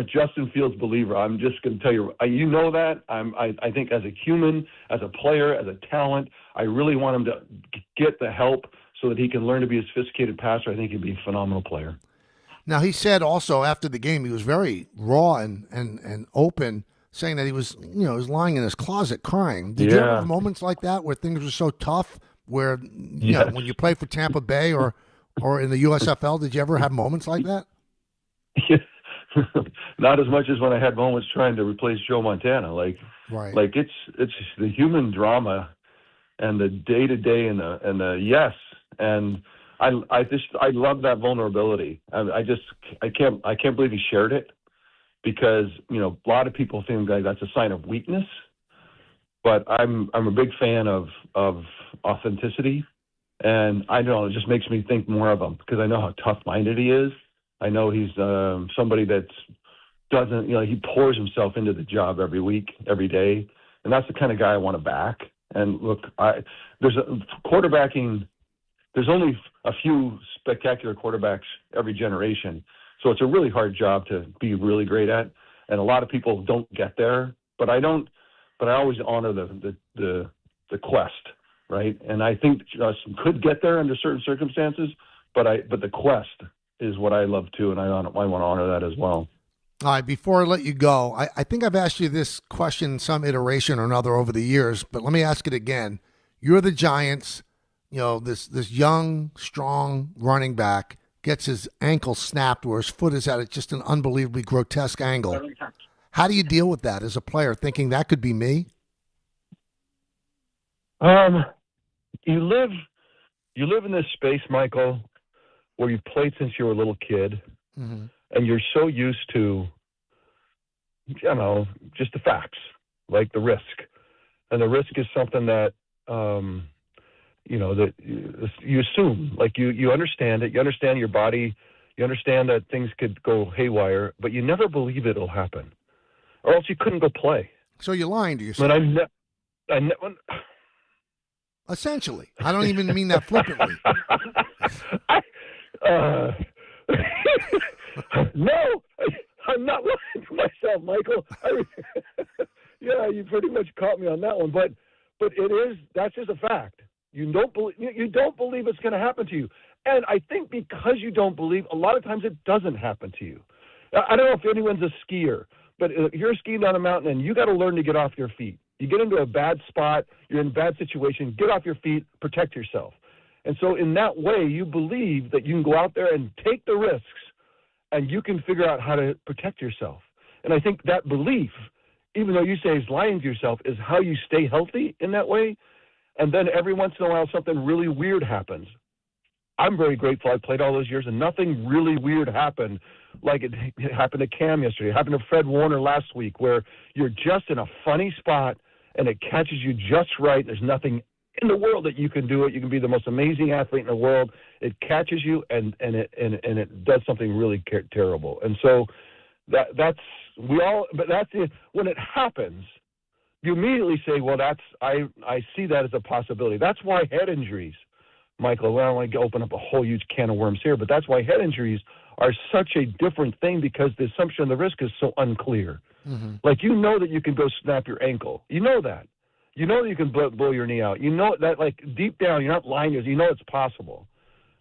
Justin Fields believer. I'm just going to tell you, that. I think as a human, as a player, as a talent, I really want him to get the help so that he can learn to be a sophisticated passer. I think he'd be a phenomenal player. Now, he said also after the game, he was very raw and open, saying that he was lying in his closet crying. Did you ever have moments like that where things were so tough, where when you play for Tampa Bay or in the USFL, did you ever have moments like that? Yeah. Not as much as when I had moments trying to replace Joe Montana. Like it's the human drama and the day to day and the yes. And I love that vulnerability. I can't believe he shared it, because a lot of people think like that's a sign of weakness. But I'm a big fan of authenticity, and I don't know, it just makes me think more of him because I know how tough-minded he is. I know he's somebody that doesn't, he pours himself into the job every week, every day, and that's the kind of guy I want to back. And look, there's only a few spectacular quarterbacks every generation, so it's a really hard job to be really great at, and a lot of people don't get there. But I don't. But I always honor the quest, right? And I think Justin could get there under certain circumstances, but the quest is what I love too, and I want to honor that as well. All right, before I let you go, I think I've asked you this question in some iteration or another over the years, but let me ask it again. You're the Giants, this young, strong running back gets his ankle snapped where his foot is at just an unbelievably grotesque angle. How do you deal with that as a player, thinking that could be me? You live in this space, Michael, where you've played since you were a little kid, and you're so used to, just the facts, like the risk. And the risk is something that, that you assume, like you understand it, you understand your body, you understand that things could go haywire, but you never believe it'll happen, or else you couldn't go play. So you're lying to yourself. But essentially, I don't even mean that flippantly. No, I'm not lying to myself, Michael. You pretty much caught me on that one. But that's just a fact. You don't believe it's going to happen to you. And I think because you don't believe, a lot of times it doesn't happen to you. I don't know if anyone's a skier, but you're skiing down a mountain and you got to learn to get off your feet. You get into a bad spot, you're in a bad situation, get off your feet, protect yourself. And so in that way, you believe that you can go out there and take the risks and you can figure out how to protect yourself. And I think that belief, even though you say it's lying to yourself, is how you stay healthy in that way. And then every once in a while, something really weird happens. I'm very grateful I played all those years and nothing really weird happened like it happened to Cam yesterday. It happened to Fred Warner last week, where you're just in a funny spot and it catches you just right. There's nothing in the world that you can do it. You can be the most amazing athlete in the world. It catches you and it does something really terrible. And so that's it. When it happens, you immediately say, well, I see that as a possibility. That's why head injuries, Michael, I don't want to open up a whole huge can of worms here, but that's why head injuries are such a different thing, because the assumption of the risk is so unclear. Mm-hmm. Like, you know that you can go snap your ankle. You know that. You know that you can blow your knee out. You know that, like, deep down, you're not lying. You know it's possible.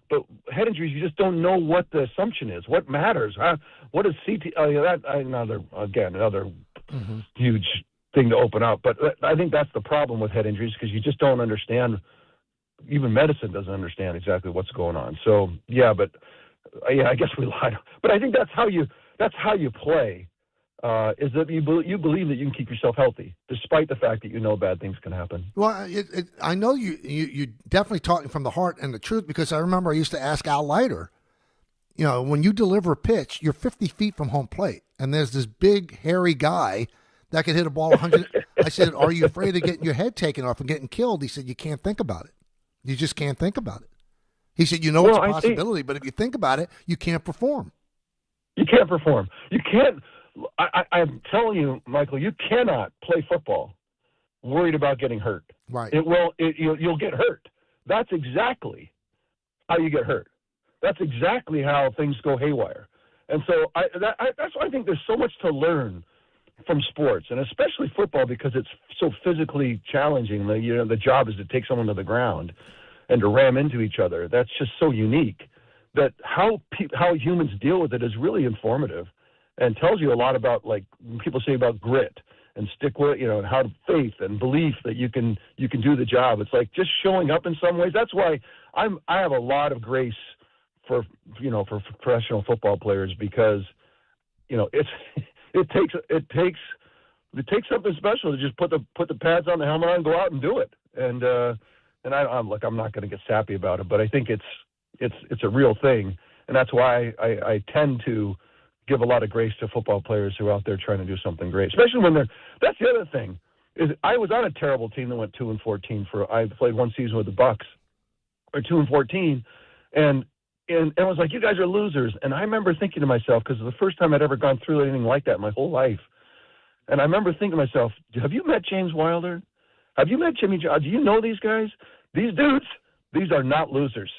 But head injuries, you just don't know what the assumption is. What matters? What is CT? Another mm-hmm. huge thing to open up. But I think that's the problem with head injuries, because you just don't understand. Even medicine doesn't understand exactly what's going on. So I guess we lied. But I think that's how you play. is that you believe that you can keep yourself healthy, despite the fact that you know bad things can happen. Well, I know you definitely talking from the heart and the truth, because I remember I used to ask Al Leiter, when you deliver a pitch, you're 50 feet from home plate, and there's this big, hairy guy that can hit a ball 100. I said, are you afraid of getting your head taken off and getting killed? He said, you can't think about it. You just can't think about it. He said, it's a possibility, but if you think about it, you can't perform. You can't perform. You can't. I'm telling you, Michael, you cannot play football worried about getting hurt. Right. You'll get hurt. That's exactly how you get hurt. That's exactly how things go haywire. And so that's why I think there's so much to learn from sports, and especially football, because it's so physically challenging. The job is to take someone to the ground and to ram into each other. That's just so unique that how humans deal with it is really informative and tells you a lot about, like people say, about grit and stick with, how faith and belief that you can do the job. It's like just showing up in some ways. That's why I have a lot of grace for professional football players, because it takes something special to just put the pads on, the helmet on, go out and do it. And I'm not going to get sappy about it, but I think it's a real thing, and that's why I tend to give a lot of grace to football players who are out there trying to do something great, especially when that's the other thing, is I was on a terrible team that went 2-14 I played one season with the Bucks, or 2-14, and it was like, you guys are losers. And I remember thinking to myself, because it was the first time I'd ever gone through anything like that in my whole life, and I remember thinking to myself, have you met James Wilder? Have you met Jimmy John? Do you know these guys? These dudes, these are not losers.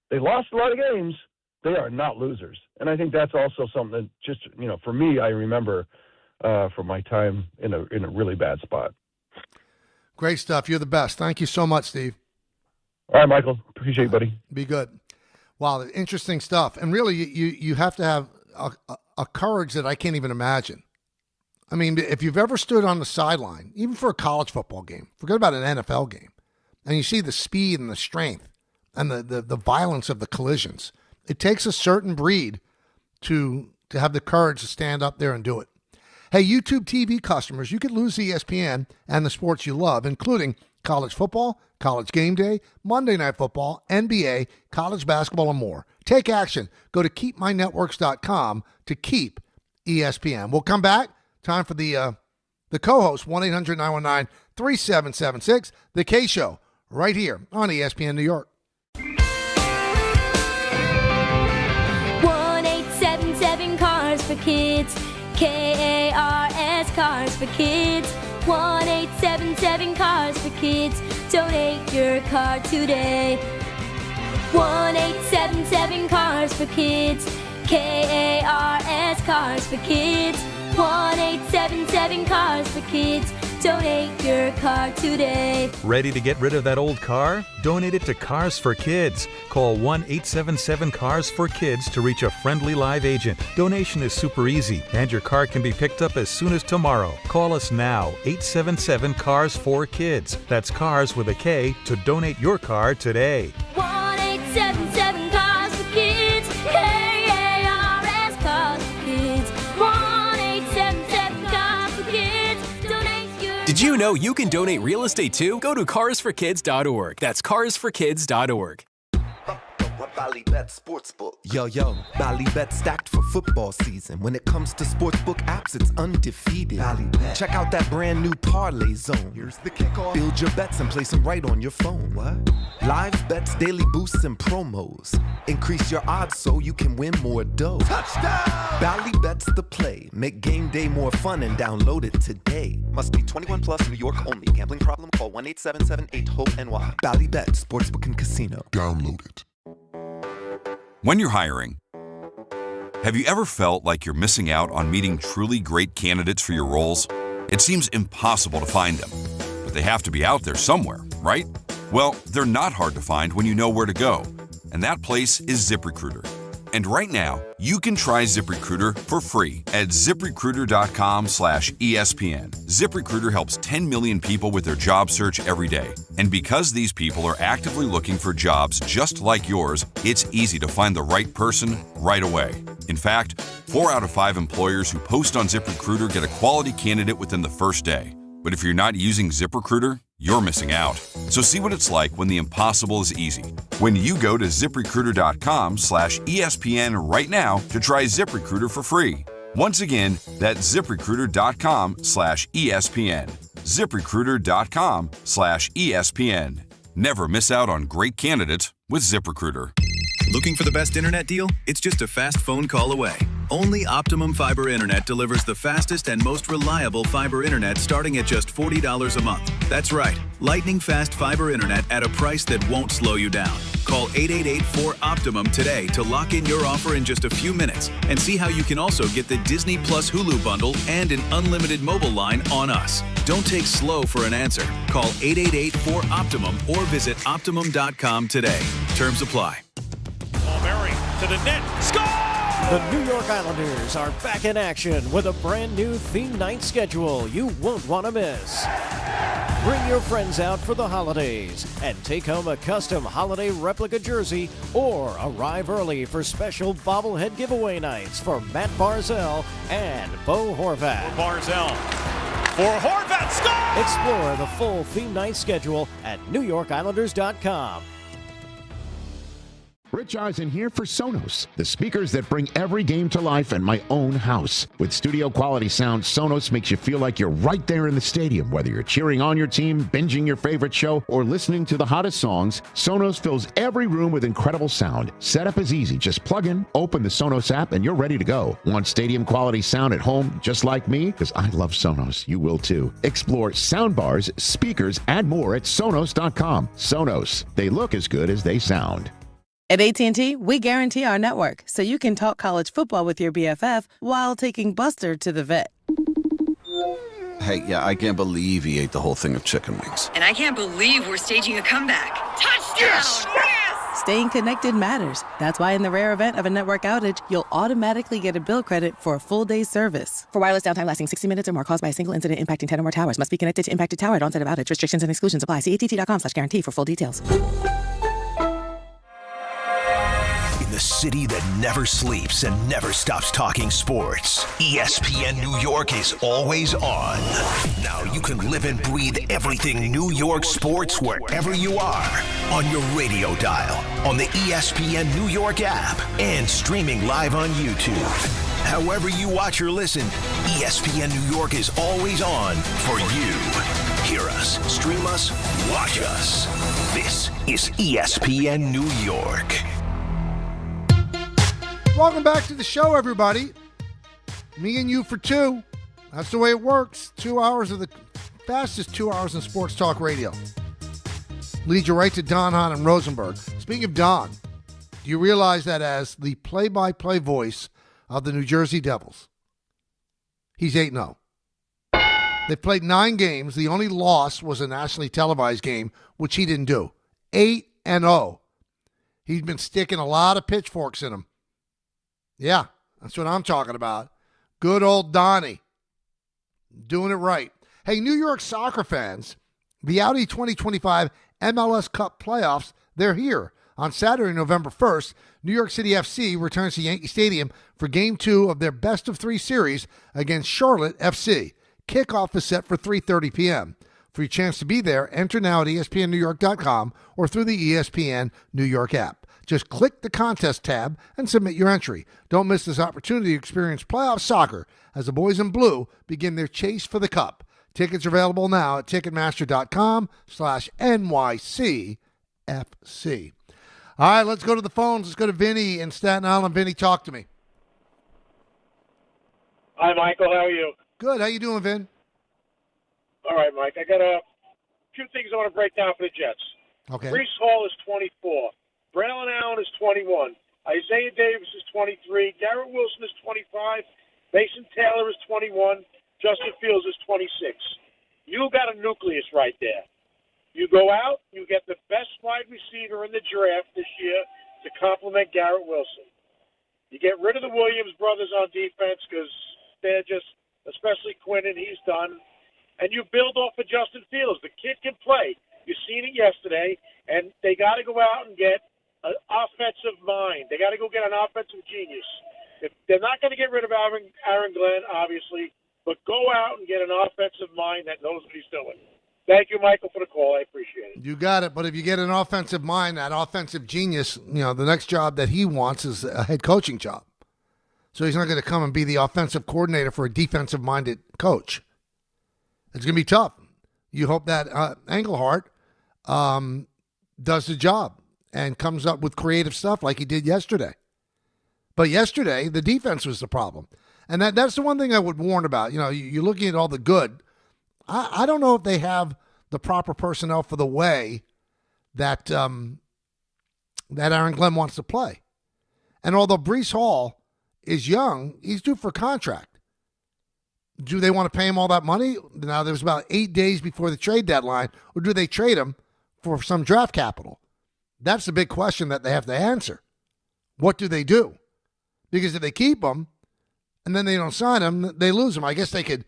They lost a lot of games. They are not losers. And I think that's also something that just, for me, I remember from my time in a really bad spot. Great stuff. You're the best. Thank you so much, Steve. All right, Michael. Appreciate it, buddy. Be good. Wow, interesting stuff. And really, you have to have a courage that I can't even imagine. I mean, if you've ever stood on the sideline, even for a college football game, forget about an NFL game, and you see the speed and the strength and the violence of the collisions, it takes a certain breed to have the courage to stand up there and do it. Hey, YouTube TV customers, you could lose ESPN and the sports you love, including college football, college game day, Monday Night Football, NBA, college basketball, and more. Take action. Go to keepmynetworks.com to keep ESPN. We'll come back. Time for the co-host, 1-800-919-3776, The K Show, right here on ESPN New York. 1-877-CARS for kids. KARS, Cars for Kids. 1-877-CARS for kids. Donate your car today. 1-877-CARS for kids. KARS, Cars for Kids. 1-877-CARS for kids. Donate your car today. Ready to get rid of that old car? Donate it to Cars for Kids. Call 1-877-CARS-FOR-KIDS to reach a friendly live agent. Donation is super easy, and your car can be picked up as soon as tomorrow. Call us now, 877-CARS-FOR-KIDS. That's Cars with a K to donate your car today. 1-877-CARS for kids. KARS, Cars for Kids. 1-877-CARS for kids. Donate your. Did you know you can donate real estate too? Go to carsforkids.org. That's carsforkids.org. Ballybet Sportsbook. Yo, Ballybet stacked for football season. When it comes to sportsbook apps, it's undefeated. Ballybet. Check out that brand new parlay zone. Here's the kickoff. Build your bets and place them right on your phone. What? Live bets, daily boosts, and promos. Increase your odds so you can win more dough. Touchdown! Ballybet's the play. Make game day more fun and download it today. Must be 21 plus, New York only. Gambling problem? Call 1-877-8-HOPE-NY. Ballybet Sportsbook and Casino. Download it. When you're hiring, have you ever felt like you're missing out on meeting truly great candidates for your roles? It seems impossible to find them, but they have to be out there somewhere, right? Well, they're not hard to find when you know where to go, and that place is ZipRecruiter. And right now, you can try ZipRecruiter for free at ZipRecruiter.com/ESPN. ZipRecruiter helps 10 million people with their job search every day. And because these people are actively looking for jobs just like yours, it's easy to find the right person right away. In fact, 4 out of 5 employers who post on ZipRecruiter get a quality candidate within the first day. But if you're not using ZipRecruiter, you're missing out. So see what it's like when the impossible is easy. When you go to ZipRecruiter.com/ESPN right now to try ZipRecruiter for free. Once again, that's ZipRecruiter.com/ESPN. ZipRecruiter.com/ESPN. Never miss out on great candidates with ZipRecruiter. Looking for the best internet deal? It's just a fast phone call away. Only Optimum Fiber Internet delivers the fastest and most reliable fiber internet starting at just $40 a month. That's right, lightning fast fiber internet at a price that won't slow you down. Call 888-4OPTIMUM today to lock in your offer in just a few minutes and see how you can also get the Disney Plus Hulu bundle and an unlimited mobile line on us. Don't take slow for an answer. Call 888-4OPTIMUM or visit Optimum.com today. Terms apply. Murray to the net. Score! The New York Islanders are back in action with a brand new theme night schedule you won't want to miss. Bring your friends out for the holidays and take home a custom holiday replica jersey or arrive early for special bobblehead giveaway nights for Matt Barzell and Bo Horvat. Barzell for Horvat. Score! Explore the full theme night schedule at NewYorkIslanders.com. Rich Eisen here for Sonos, the speakers that bring every game to life in my own house. With studio quality sound, Sonos makes you feel like you're right there in the stadium. Whether you're cheering on your team, binging your favorite show, or listening to the hottest songs, Sonos fills every room with incredible sound. Setup is easy. Just plug in, open the Sonos app, and you're ready to go. Want stadium quality sound at home just like me? Because I love Sonos. You will too. Explore soundbars, speakers, and more at Sonos.com. Sonos. They look as good as they sound. At AT&T, we guarantee our network so you can talk college football with your BFF while taking Buster to the vet. Hey, yeah, I can't believe he ate the whole thing of chicken wings. And I can't believe we're staging a comeback. Touchdown! Yes! Yes! Staying connected matters. That's why in the rare event of a network outage, you'll automatically get a bill credit for a full day's service. For wireless downtime lasting 60 minutes or more caused by a single incident impacting 10 or more towers, must be connected to impacted tower at onset of outage. Restrictions and exclusions apply. See att.com/guarantee for full details. The city that never sleeps and never stops talking sports. ESPN New York is always on. Now you can live and breathe everything New York sports wherever you are. On your radio dial, on the ESPN New York app, and streaming live on YouTube. However you watch or listen, ESPN New York is always on for you. Hear us, stream us, watch us. This is ESPN New York. Welcome back to the show, everybody. Me and you for 2. That's the way it works. 2 hours of the fastest 2 hours in sports talk radio. Lead you right to Don Hahn and Rosenberg. Speaking of Don, do you realize that as the play-by-play voice of the New Jersey Devils, he's 8-0. They've played 9 games. The only loss was a nationally televised game, which he didn't do. 8-0. He's been sticking a lot of pitchforks in him. Yeah, that's what I'm talking about. Good old Donnie. Doing it right. Hey, New York soccer fans, the Audi 2025 MLS Cup playoffs, they're here. On Saturday, November 1st, New York City FC returns to Yankee Stadium for Game 2 of their best-of-3 series against Charlotte FC. Kickoff is set for 3:30 p.m. For your chance to be there, enter now at ESPNNewYork.com or through the ESPN New York app. Just click the contest tab and submit your entry. Don't miss this opportunity to experience playoff soccer as the boys in blue begin their chase for the cup. Tickets are available now at Ticketmaster.com/NYCFC. All right, let's go to the phones. Let's go to Vinny in Staten Island. Vinny, talk to me. Hi, Michael. How are you? Good. How you doing, Vin? All right, Mike. I got a few things I want to break down for the Jets. Okay. Breece Hall is 24. Braylon Allen is 21. Isaiah Davis is 23. Garrett Wilson is 25. Mason Taylor is 21. Justin Fields is 26. You got a nucleus right there. You go out, you get the best wide receiver in the draft this year to complement Garrett Wilson. You get rid of the Williams brothers on defense because they're just, especially Quinnen, he's done. And you build off of Justin Fields. The kid can play. You've seen it yesterday. And they got to go out and get an offensive mind. They got to go get an offensive genius. If they're not going to get rid of Aaron Glenn, obviously, but go out and get an offensive mind that knows what he's doing. Thank you, Michael, for the call. I appreciate it. You got it. But if you get an offensive mind, that offensive genius, the next job that he wants is a head coaching job. So he's not going to come and be the offensive coordinator for a defensive-minded coach. It's going to be tough. You hope that Engelhardt does the job and comes up with creative stuff like he did yesterday. But yesterday, the defense was the problem. And that's the one thing I would warn about. You're looking at all the good. I don't know if they have the proper personnel for the way that Aaron Glenn wants to play. And although Breece Hall is young, he's due for a contract. Do they want to pay him all that money? Now, there's about 8 days before the trade deadline, or do they trade him for some draft capital? That's the big question that they have to answer. What do they do? Because if they keep him and then they don't sign him, they lose him. I guess they could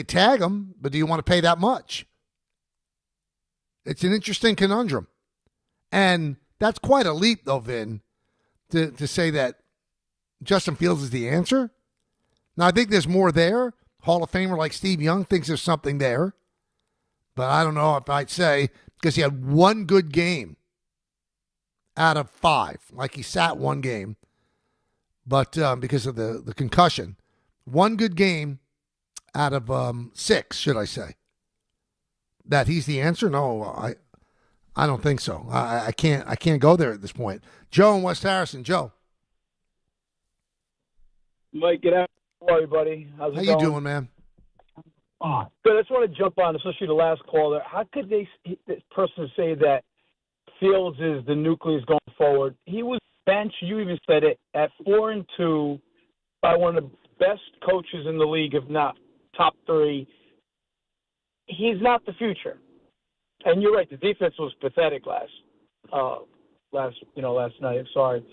tag him, but do you want to pay that much? It's an interesting conundrum. And that's quite a leap, though, Vin, to say that Justin Fields is the answer. Now, I think there's more there. Hall of Famer like Steve Young thinks there's something there. But I don't know if I'd say, because he had one good game out of 5. Like he sat one game. But because of the concussion. One good game out of 6, should I say. That he's the answer? No, I don't think so. I can't go there at this point. Joe in West Harrison. Joe. Mike, get out. How are you, buddy? How's it How going? you doing, man? Good. I just want to jump on, especially the last caller. How could this person say that Fields is the nucleus going forward? He was benched, you even said it, at 4-2 by one of the best coaches in the league, if not top 3. He's not the future. And you're right, the defense was pathetic last night. I'm sorry.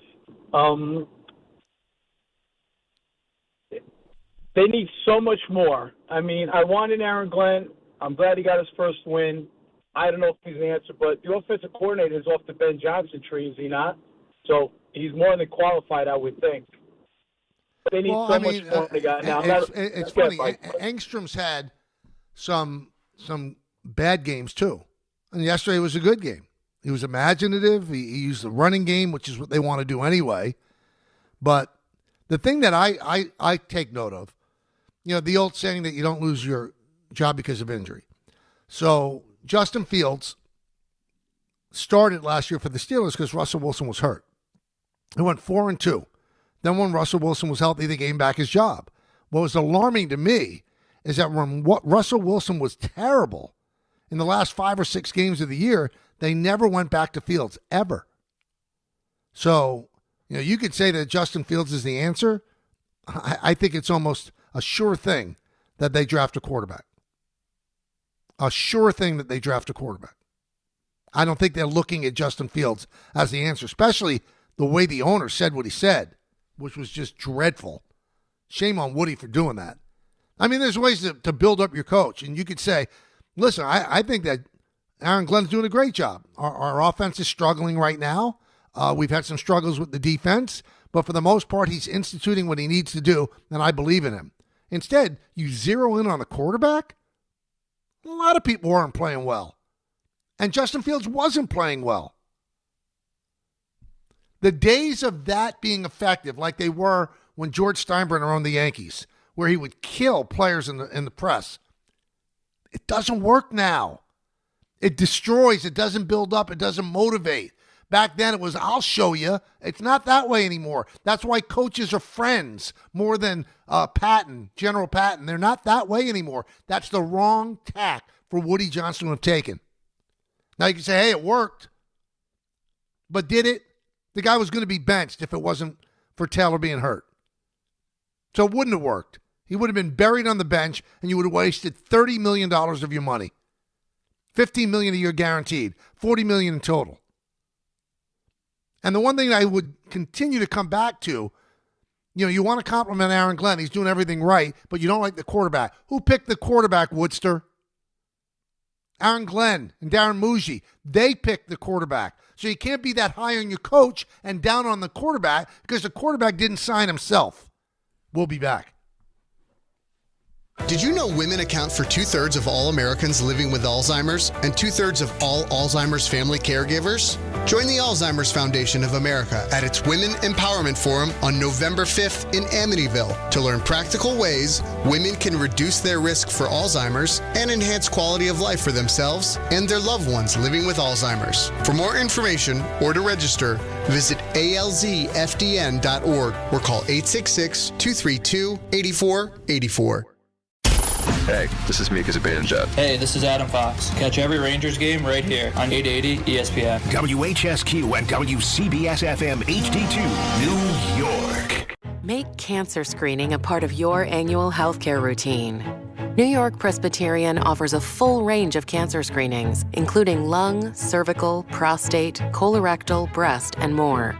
They need so much more. I mean, I wanted Aaron Glenn. I'm glad he got his first win. I don't know if he's the answer, but the offensive coordinator is off the Ben Johnson tree, is he not? So he's more than qualified, I would think. But they need much more they got now. It's funny. Engstrom's had some bad games too, and yesterday was a good game. He was imaginative. He used the running game, which is what they want to do anyway. But the thing that I take note of, the old saying that you don't lose your job because of injury. So Justin Fields started last year for the Steelers because Russell Wilson was hurt. He went 4-2. Then when Russell Wilson was healthy, they gave him back his job. What was alarming to me is that when Russell Wilson was terrible in the last 5 or 6 games of the year, they never went back to Fields, ever. So, you could say that Justin Fields is the answer. I think it's almost a sure thing that they draft a quarterback. A sure thing that they draft a quarterback. I don't think they're looking at Justin Fields as the answer, especially the way the owner said what he said, which was just dreadful. Shame on Woody for doing that. I mean, there's ways to build up your coach, and you could say, listen, I think that Aaron Glenn's doing a great job. Our offense is struggling right now. We've had some struggles with the defense, but for the most part, he's instituting what he needs to do, and I believe in him. Instead, you zero in on the quarterback. A lot of people weren't playing well, and Justin Fields wasn't playing well. The days of that being effective, like they were when George Steinbrenner owned the Yankees, where he would kill players in the press, it doesn't work now. It destroys. It doesn't build up. It doesn't motivate. Back then it was, I'll show you. It's not that way anymore. That's why coaches are friends more than General Patton. They're not that way anymore. That's the wrong tack for Woody Johnson to have taken. Now you can say, hey, it worked. But did it? The guy was going to be benched if it wasn't for Taylor being hurt. So it wouldn't have worked. He would have been buried on the bench, and you would have wasted $30 million of your money. $15 million a year guaranteed. $40 million in total. And the one thing I would continue to come back to, you want to compliment Aaron Glenn. He's doing everything right, but you don't like the quarterback. Who picked the quarterback, Woodster? Aaron Glenn and Darren Muji. They picked the quarterback. So you can't be that high on your coach and down on the quarterback because the quarterback didn't sign himself. We'll be back. Did you know women account for 2/3 of all Americans living with Alzheimer's and 2/3 of all Alzheimer's family caregivers? Join the Alzheimer's Foundation of America at its Women Empowerment Forum on November 5th in Amityville to learn practical ways women can reduce their risk for Alzheimer's and enhance quality of life for themselves and their loved ones living with Alzheimer's. For more information or to register, visit alzfdn.org or call 866-232-8484. Hey, this is Mika Zibanejad. Hey, this is Adam Fox. Catch every Rangers game right here on 880 ESPN. WHSQ and WCBS-FM HD2, New York. Make cancer screening a part of your annual healthcare routine. New York Presbyterian offers a full range of cancer screenings, including lung, cervical, prostate, colorectal, breast, and more.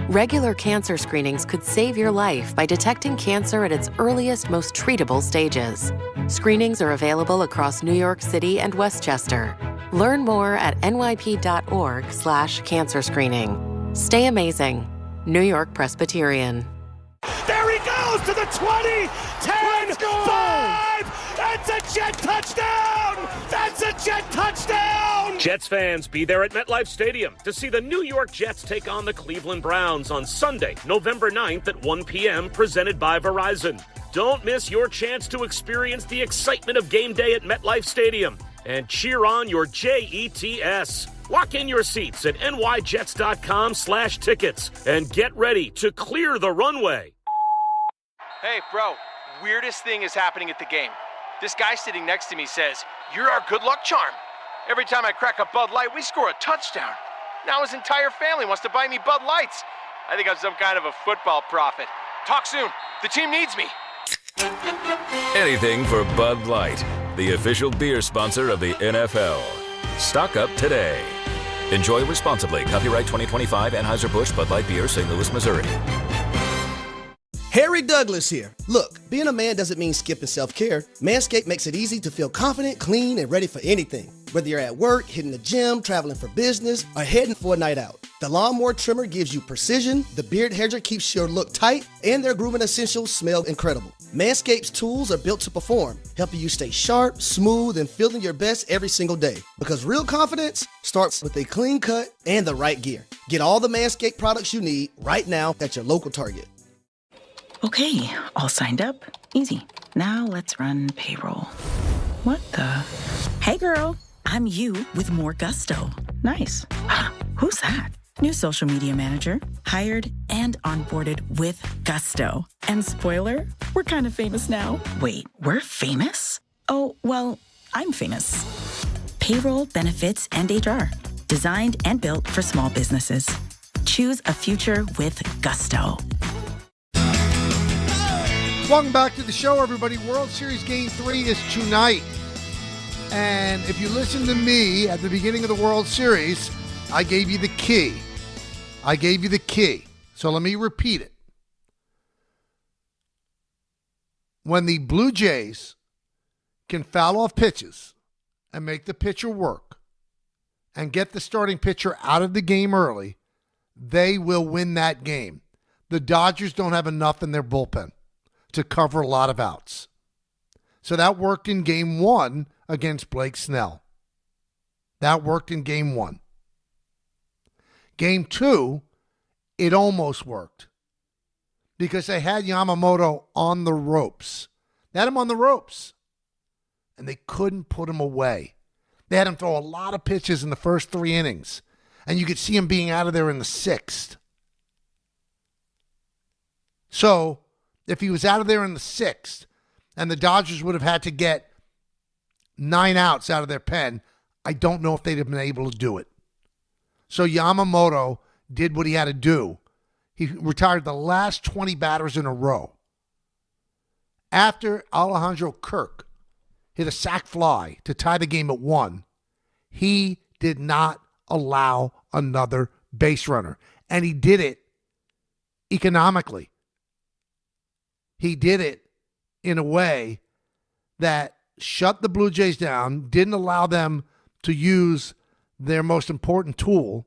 Regular cancer screenings could save your life by detecting cancer at its earliest, most treatable stages. Screenings are available across New York City and Westchester. Learn more at nyp.org/cancer screening. Stay amazing. New York Presbyterian. There he goes to the 20, 10, 5. That's a Jet touchdown. That's a Jet touchdown. Jets fans, be there at MetLife Stadium to see the New York Jets take on the Cleveland Browns on Sunday, November 9th at 1 p.m., presented by Verizon. Don't miss your chance to experience the excitement of game day at MetLife Stadium and cheer on your Jets. Lock in your seats at nyjets.com/tickets and get ready to clear the runway. Hey, bro, weirdest thing is happening at the game. This guy sitting next to me says, "You're our good luck charm." Every time I crack a Bud Light, we score a touchdown. Now his entire family wants to buy me Bud Lights. I think I'm some kind of a football prophet. Talk soon. The team needs me. Anything for Bud Light, the official beer sponsor of the NFL. Stock up today. Enjoy responsibly. Copyright 2025 Anheuser-Busch Bud Light Beer, St. Louis, Missouri. Harry Douglas here. Look, being a man doesn't mean skipping self-care. Manscaped makes it easy to feel confident, clean, and ready for anything. Whether you're at work, hitting the gym, traveling for business, or heading for a night out. The Lawnmower Trimmer gives you precision, the Beard Hedger keeps your look tight, and their grooming essentials smell incredible. Manscaped's tools are built to perform, helping you stay sharp, smooth, and feeling your best every single day. Because real confidence starts with a clean cut and the right gear. Get all the Manscaped products you need right now at your local Target. Okay, all signed up. Easy. Now let's run payroll. What the? Hey girl, I'm you with more gusto. Nice. Who's that? New social media manager, hired and onboarded with gusto. And spoiler, we're kind of famous now. Wait, we're famous? Oh, well, I'm famous. Payroll, benefits, and HR. Designed and built for small businesses. Choose a future with gusto. Welcome back to the show, everybody. World Series Game 3 is tonight. And if you listen to me at the beginning of the World Series, I gave you the key. So let me repeat it. When the Blue Jays can foul off pitches and make the pitcher work and get the starting pitcher out of the game early, they will win that game. The Dodgers don't have enough in their bullpen to cover a lot of outs. So that worked in Game 1 against Blake Snell. That worked in Game 1. Game 2, it almost worked because they had Yamamoto on the ropes. They had him on the ropes, and they couldn't put him away. They had him throw a lot of pitches in the first 3 innings, and you could see him being out of there in the 6th. So if he was out of there in the 6th and the Dodgers would have had to get 9 outs out of their pen, I don't know if they'd have been able to do it. So Yamamoto did what he had to do. He retired the last 20 batters in a row. After Alejandro Kirk hit a sac fly to tie the game at 1, he did not allow another base runner. And he did it economically. He did it in a way that shut the Blue Jays down, didn't allow them to use their most important tool,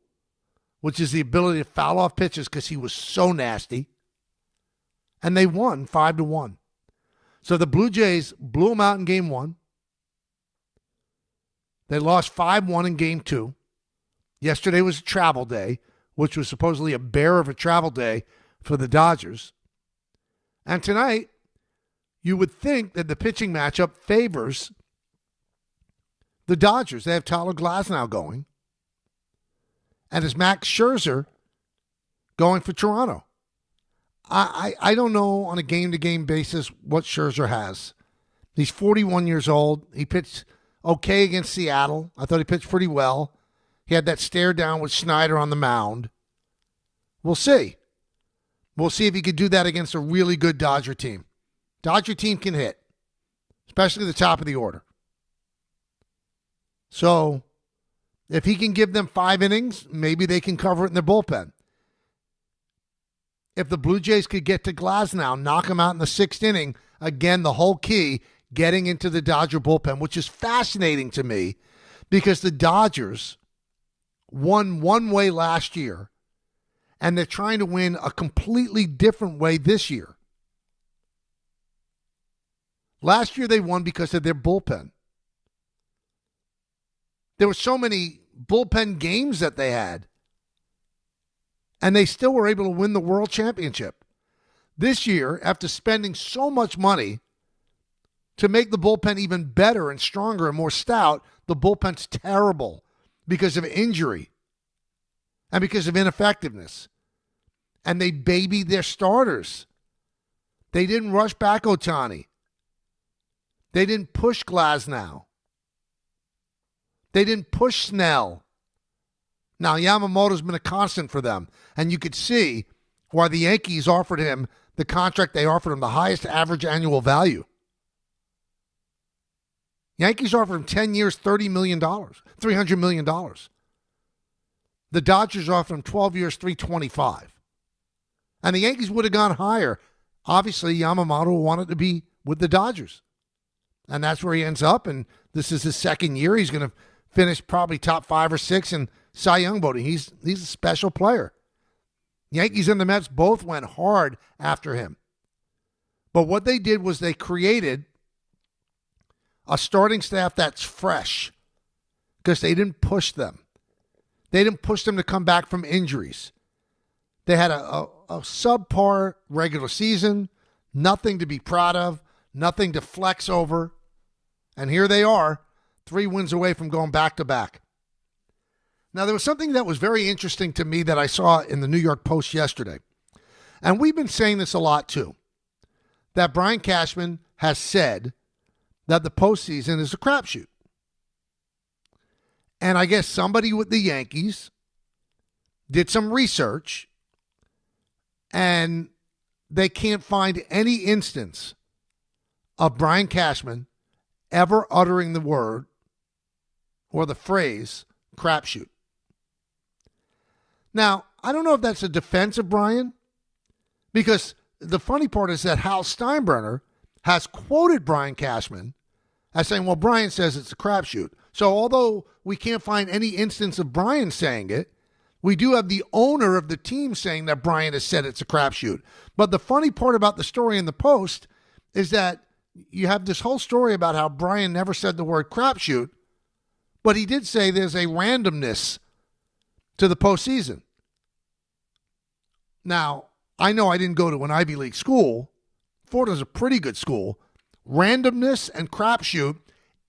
which is the ability to foul off pitches, because he was so nasty. And they won 5-1. So the Blue Jays blew them out in game 1. They lost 5-1 in game 2. Yesterday was a travel day, which was supposedly a bear of a travel day for the Dodgers. And tonight, you would think that the pitching matchup favors the Dodgers. They have Tyler Glasnow going. And it's Max Scherzer going for Toronto. I don't know on a game-to-game basis what Scherzer has. He's 41 years old. He pitched okay against Seattle. I thought he pitched pretty well. He had that stare down with Schneider on the mound. We'll see. We'll see if he could do that against a really good Dodger team. Dodger team can hit, especially the top of the order. So if he can give them 5 innings, maybe they can cover it in their bullpen. If the Blue Jays could get to Glasnow, knock him out in the 6th inning, again, the whole key, getting into the Dodger bullpen, which is fascinating to me because the Dodgers won one way last year, and they're trying to win a completely different way this year. Last year they won because of their bullpen. There were so many bullpen games that they had, and they still were able to win the World Championship. This year, after spending so much money to make the bullpen even better and stronger and more stout, the bullpen's terrible because of injury and because of ineffectiveness. And they babied their starters. They didn't rush back Ohtani. They didn't push Glasnow. They didn't push Snell. Now, Yamamoto's been a constant for them, and you could see why the Yankees offered him the contract they offered him, the highest average annual value. Yankees offered him 10 years, $30 million, $300 million. The Dodgers offered him 12 years, $325. And the Yankees would have gone higher. Obviously, Yamamoto wanted to be with the Dodgers. And that's where he ends up, and this is his 2nd year. He's going to finish probably top 5 or 6 in Cy Young voting. He's a special player. Yankees and the Mets both went hard after him. But what they did was they created a starting staff that's fresh because they didn't push them. They didn't push them to come back from injuries. They had a subpar regular season, nothing to be proud of, nothing to flex over. And here they are, 3 wins away from going back-to-back. Now, there was something that was very interesting to me that I saw in the New York Post yesterday. And we've been saying this a lot, too, that Brian Cashman has said that the postseason is a crapshoot. And I guess somebody with the Yankees did some research, and they can't find any instance of Brian Cashman ever uttering the word or the phrase crapshoot. Now, I don't know if that's a defense of Brian, because the funny part is that Hal Steinbrenner has quoted Brian Cashman as saying, well, Brian says it's a crapshoot. So although we can't find any instance of Brian saying it, we do have the owner of the team saying that Brian has said it's a crapshoot. But the funny part about the story in the Post is that you have this whole story about how Brian never said the word crapshoot, but he did say there's a randomness to the postseason. Now, I know I didn't go to an Ivy League school. Florida's a pretty good school. Randomness and crapshoot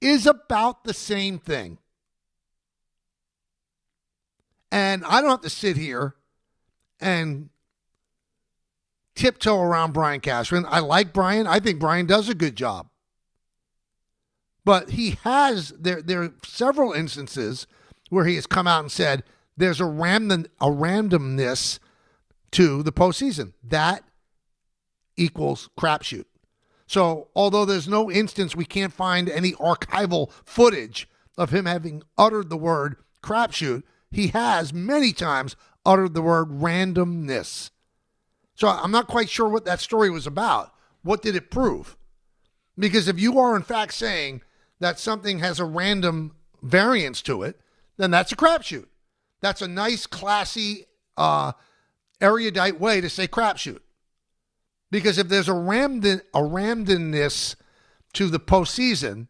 is about the same thing. And I don't have to sit here and tiptoe around Brian Cashman. I like Brian. I think Brian does a good job. But he has, there are several instances where he has come out and said there's a randomness to the postseason. That equals crapshoot. So although there's no instance, we can't find any archival footage of him having uttered the word crapshoot, he has many times uttered the word randomness. So I'm not quite sure what that story was about. What did it prove? Because if you are in fact saying that something has a random variance to it, then that's a crapshoot. That's a nice, classy, erudite way to say crapshoot. Because if there's a randomness to the postseason,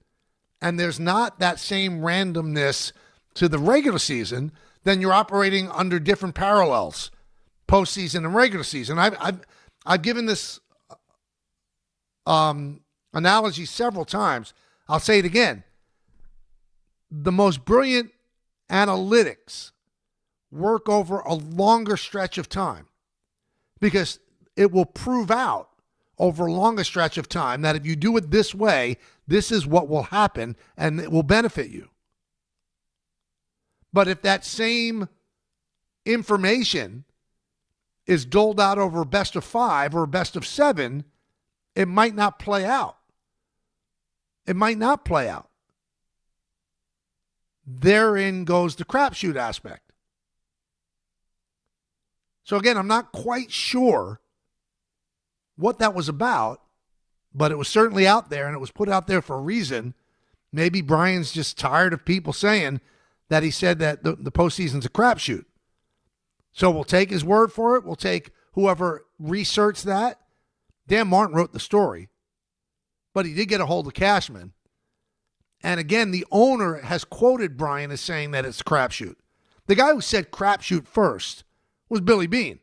and there's not that same randomness to the regular season, then you're operating under different parallels, postseason and regular season. I've given this analogy several times. I'll say it again. The most brilliant analytics work over a longer stretch of time because it will prove out over a longer stretch of time that if you do it this way, this is what will happen and it will benefit you. But if that same information is doled out over a best of 5 or a best of 7, it might not play out. It might not play out. Therein goes the crapshoot aspect. So again, I'm not quite sure what that was about, but it was certainly out there, and it was put out there for a reason. Maybe Brian's just tired of people saying that he said that the postseason's a crapshoot. So we'll take his word for it. We'll take whoever researched that. Dan Martin wrote the story, but he did get a hold of Cashman. And again, the owner has quoted Brian as saying that it's a crapshoot. The guy who said crapshoot first was Billy Beane.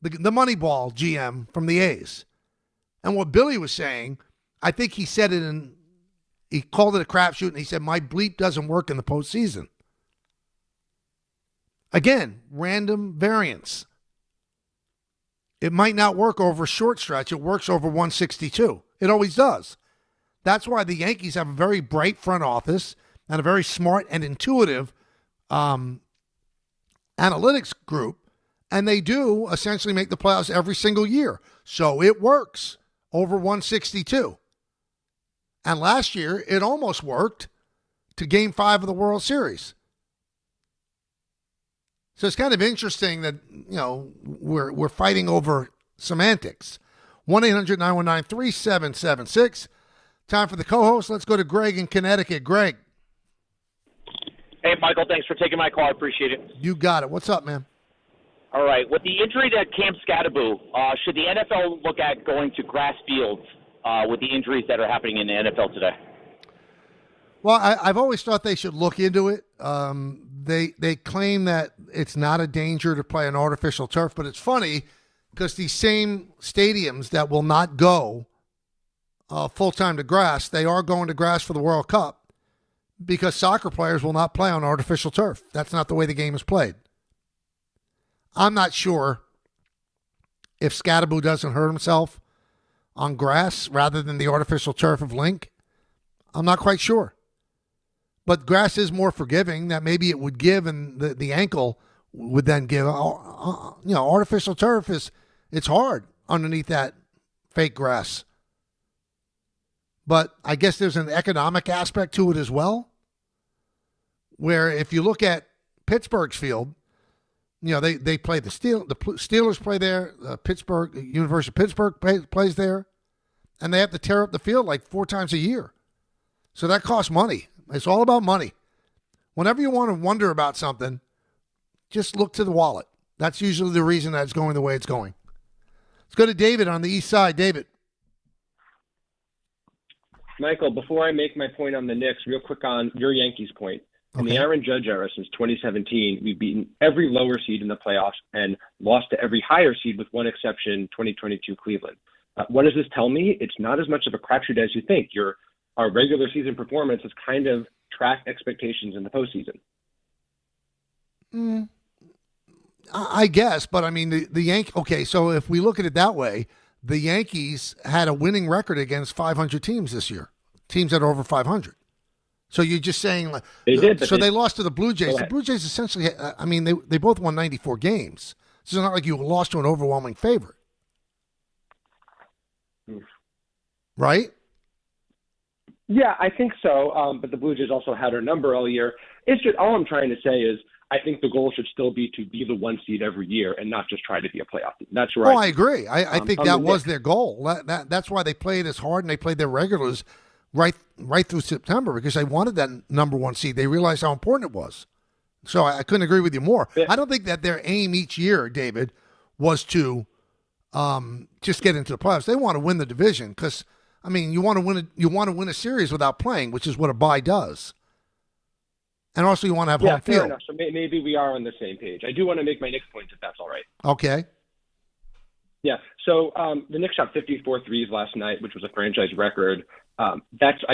The Moneyball GM from the A's. And what Billy was saying, I think he said it he called it a crapshoot, and he said, my bleep doesn't work in the postseason. Again, random variance. It might not work over a short stretch. It works over 162. It always does. That's why the Yankees have a very bright front office and a very smart and intuitive analytics group. And they do essentially make the playoffs every single year. So it works over 162. And last year, it almost worked to Game 5 of the World Series. So it's kind of interesting that, we're fighting over semantics. 1-800-919-3776. Time for the co-host. Let's go to Greg in Connecticut. Greg. Hey, Michael, thanks for taking my call. I appreciate it. You got it. What's up, man? All right. With the injury to Cam Skattebo, should the NFL look at going to grass fields with the injuries that are happening in the NFL today? Well, I've always thought they should look into it. They claim that it's not a danger to play on artificial turf, but it's funny because these same stadiums that will not go full-time to grass, they are going to grass for the World Cup because soccer players will not play on artificial turf. That's not the way the game is played. I'm not sure if Skattebo doesn't hurt himself on grass rather than the artificial turf of Link. I'm not quite sure. But grass is more forgiving. That maybe it would give and the ankle would then give. Artificial turf it's hard underneath that fake grass. But I guess there's an economic aspect to it as well, where if you look at Pittsburgh's field, they play the Steelers play there, University of Pittsburgh plays there, and they have to tear up the field like 4 times a year. So that costs money. It's all about money. Whenever you want to wonder about something, just look to the wallet. That's usually the reason that it's going the way it's going. Let's go to David on the east side. David. Michael, before I make my point on the Knicks, real quick on your Yankees point. In the Aaron Judge era since 2017, we've beaten every lower seed in the playoffs and lost to every higher seed with one exception, 2022 Cleveland. What does this tell me? It's not as much of a crapshoot as you think. Our regular season performance has kind of tracked expectations in the postseason. I guess, but I mean, the Yankees, okay, so if we look at it that way, the Yankees had a winning record against 500 teams this year, teams that are over 500. So you're just saying, they did, so they lost to the Blue Jays. The Blue Jays essentially, they both won 94 games. So it's not like you lost to an overwhelming favorite. Right? Yeah, I think so. But the Blue Jays also had our number all year. It's just all I'm trying to say is I think the goal should still be to be the 1 seed every year and not just try to be a playoff team. That's right. Oh, I agree. I think that was their goal. That's why they played as hard and they played their regulars right through September, because they wanted that number 1 seed. They realized how important it was. So I couldn't agree with you more. Yeah. I don't think that their aim each year, David, was to just get into the playoffs. They want to win the division because, I mean, you want to win a series without playing, which is what a bye does. And also you want to have home fair field. Enough. So maybe we are on the same page. I do want to make my Knicks points if that's all right. Okay. Yeah. So the Knicks shot 54 threes last night, which was a franchise record. I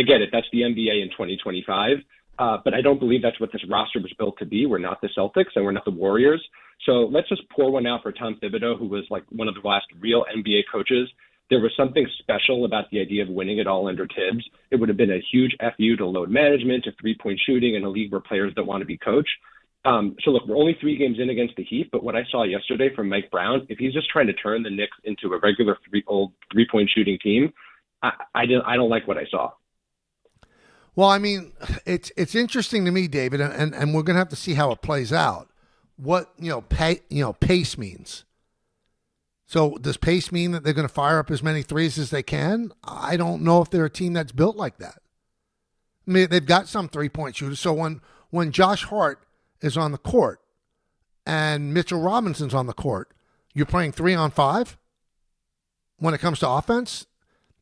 get it. That's the NBA in 2025. But I don't believe that's what this roster was built to be. We're not the Celtics and we're not the Warriors. So let's just pour one out for Tom Thibodeau, who was like one of the last real NBA coaches. There was something special about the idea of winning it all under Tibbs. It would have been a huge FU to load management, to three-point shooting, in a league where players don't want to be coached. So look, we're only 3 games in against the Heat, but what I saw yesterday from Mike Brown, if he's just trying to turn the Knicks into a regular three-point shooting team, I don't like what I saw. Well, I mean, it's interesting to me, David, and we're going to have to see how it plays out. What pace means. So does pace mean that they're going to fire up as many threes as they can? I don't know if they're a team that's built like that. I mean, they've got some three-point shooters. So when Josh Hart is on the court and Mitchell Robinson's on the court, you're playing 3-on-5 when it comes to offense.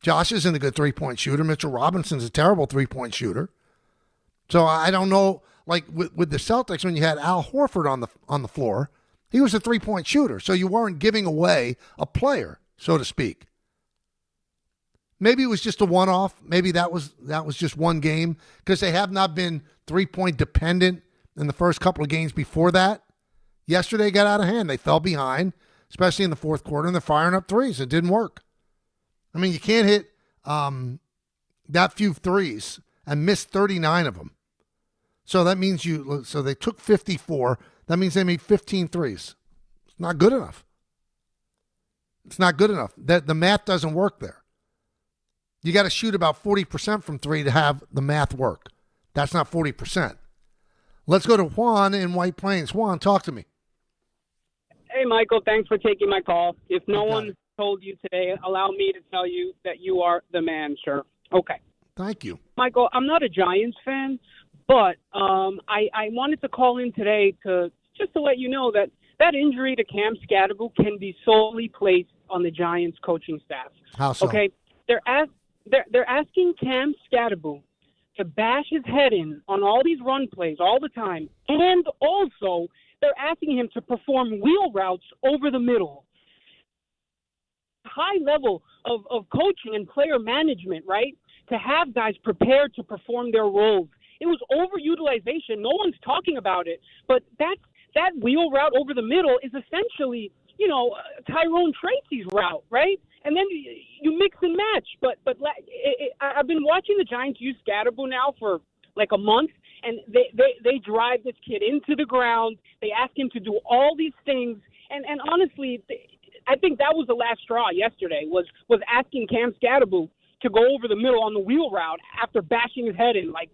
Josh isn't a good three-point shooter. Mitchell Robinson's a terrible three-point shooter. So I don't know, like with the Celtics, when you had Al Horford on the floor, he was a three-point shooter, so you weren't giving away a player, so to speak. Maybe it was just a one-off. Maybe that was just one game, because they have not been three-point dependent in the first couple of games before that. Yesterday got out of hand. They fell behind, especially in the fourth quarter, and they're firing up threes. It didn't work. I mean, you can't hit that few threes and miss 39 of them. So that means so they took 54. That means they made 15 threes. It's not good enough. It's not good enough. The math doesn't work there. You got to shoot about 40% from three to have the math work. That's not 40%. Let's go to Juan in White Plains. Juan, talk to me. Hey, Michael, thanks for taking my call. If no one told you today, allow me to tell you that you are the man, sir. Okay. Thank you. Michael, I'm not a Giants fan, but I wanted to call in today to let you know that injury to Cam Skattebo can be solely placed on the Giants coaching staff. How so? Okay, they're asking Cam Skattebo to bash his head in on all these run plays all the time, and also they're asking him to perform wheel routes over the middle. High level of coaching and player management, right? To have guys prepared to perform their roles. It was overutilization. No one's talking about it, but that wheel route over the middle is essentially, Tyrone Tracy's route, right? And then you mix and match. But I've been watching the Giants use Skattebo now for like a month, and they drive this kid into the ground. They ask him to do all these things, and honestly, I think that was the last straw yesterday. Was asking Cam Skattebo to go over the middle on the wheel route after bashing his head in like.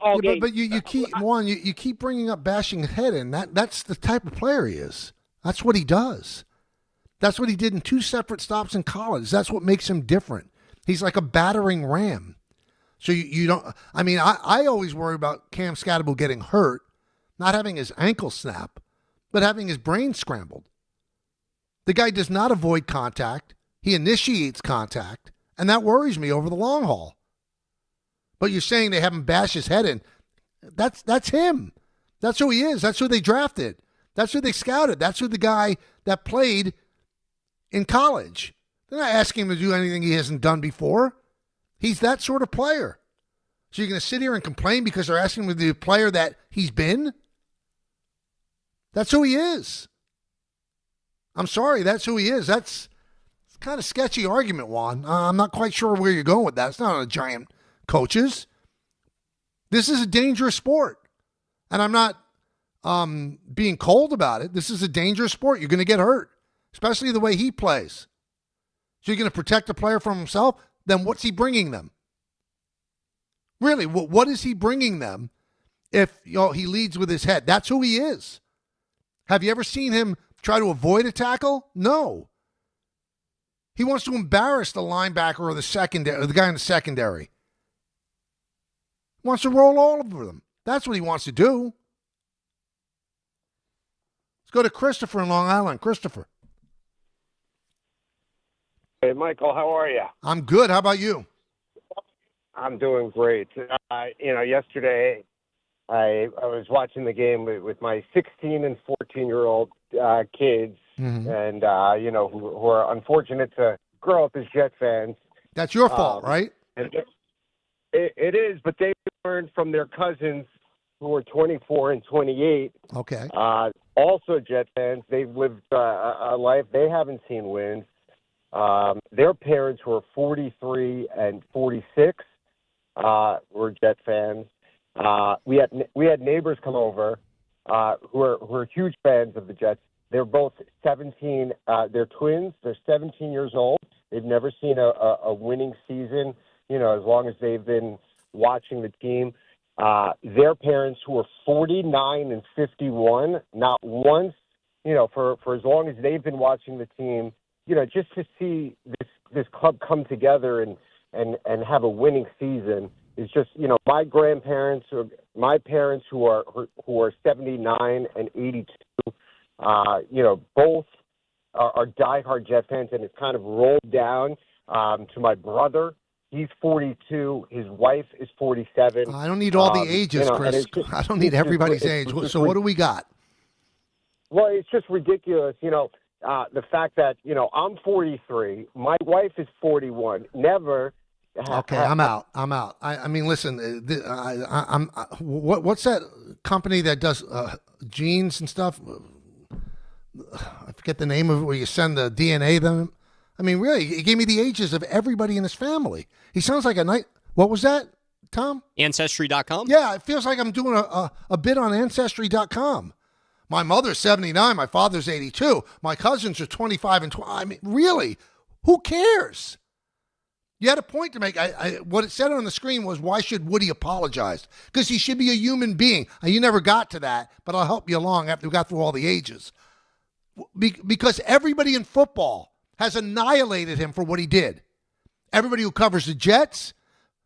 But you keep bringing up bashing his head in. That's the type of player he is. That's what he does. That's what he did in 2 separate stops in college. That's what makes him different. He's like a battering ram. So you don't. I mean, I always worry about Cam Skattebo getting hurt, not having his ankle snap, but having his brain scrambled. The guy does not avoid contact. He initiates contact, and that worries me over the long haul. But you're saying they haven't bashed his head in. That's him. That's who he is. That's who they drafted. That's who they scouted. That's who the guy that played in college. They're not asking him to do anything he hasn't done before. He's that sort of player. So you're going to sit here and complain because they're asking him to be the player that he's been? That's who he is. I'm sorry, that's who he is. It's kind of sketchy argument, Juan. I'm not quite sure where you're going with that. It's not a Giant coaches. This is a dangerous sport. And I'm not being cold about it. This is a dangerous sport. You're going to get hurt, especially the way he plays. So you're going to protect a player from himself? Then what's he bringing them? Really, what is he bringing them if he leads with his head? That's who he is. Have you ever seen him try to avoid a tackle? No. He wants to embarrass the linebacker or the guy in the secondary. He wants to roll all over them. That's what he wants to do. Let's go to Christopher in Long Island. Christopher. Hey, Michael, how are you? I'm good. How about you? I'm doing great. Yesterday I was watching the game with my 16 and 14-year-old kids, and who are unfortunate to grow up as Jet fans. That's your fault, right? And it is, but they learned from their cousins who are 24 and 28. Okay. Also Jet fans. They've lived a life. They haven't seen wins. Their parents who are 43 and 46 were Jet fans. We had neighbors come over who are huge fans of the Jets. They're both 17. They're twins. They're 17 years old. They've never seen a winning season, as long as they've been watching the team. Their parents who are 49 and 51, not once, for as long as they've been watching the team, just to see this club come together and have a winning season is just, my grandparents or my parents who are 79 and 82, both are diehard Jet fans, and it's kind of rolled down to my brother. He's 42. His wife is 47. I don't need all the ages, Chris. I don't need everybody's age. So what do we got? Well, it's just ridiculous, the fact that, I'm 43. My wife is 41. Never. Okay, I'm out. I mean, listen, what's that company that does genes and stuff? I forget the name of it, where you send the DNA them. I mean, really, he gave me the ages of everybody in his family. He sounds like a night. What was that, Tom? Ancestry.com? Yeah, it feels like I'm doing a bit on Ancestry.com. My mother's 79. My father's 82. My cousins are 25 and 20. I mean, really, who cares? You had a point to make. What it said on the screen was, why should Woody apologize? Because he should be a human being. You never got to that, but I'll help you along after we got through all the ages. Because everybody in football has annihilated him for what he did. Everybody who covers the Jets,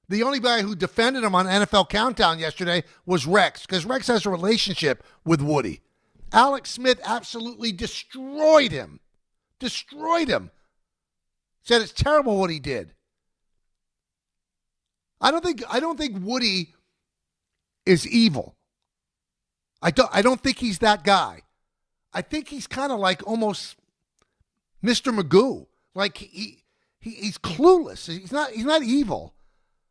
the only guy who defended him on NFL Countdown yesterday was Rex, because Rex has a relationship with Woody. Alex Smith absolutely destroyed him. Said it's terrible what he did. I don't think Woody is evil. I don't think he's that guy. I think he's kind of like almost Mr. Magoo. Like he's clueless. He's not evil.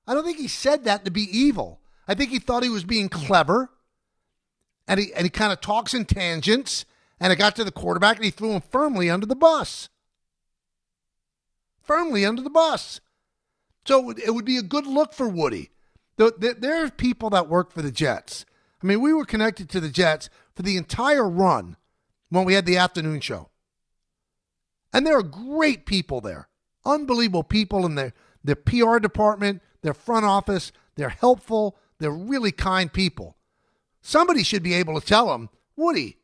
I don't think he said that to be evil. I think he thought he was being clever, and he kind of talks in tangents, and it got to the quarterback, and he threw him firmly under the bus. So it would be a good look for Woody. There are people that work for the Jets. I mean, we were connected to the Jets for the entire run when we had the afternoon show. And there are great people there. Unbelievable people in their PR department, their front office. They're helpful. They're really kind people. Somebody should be able to tell them, Woody,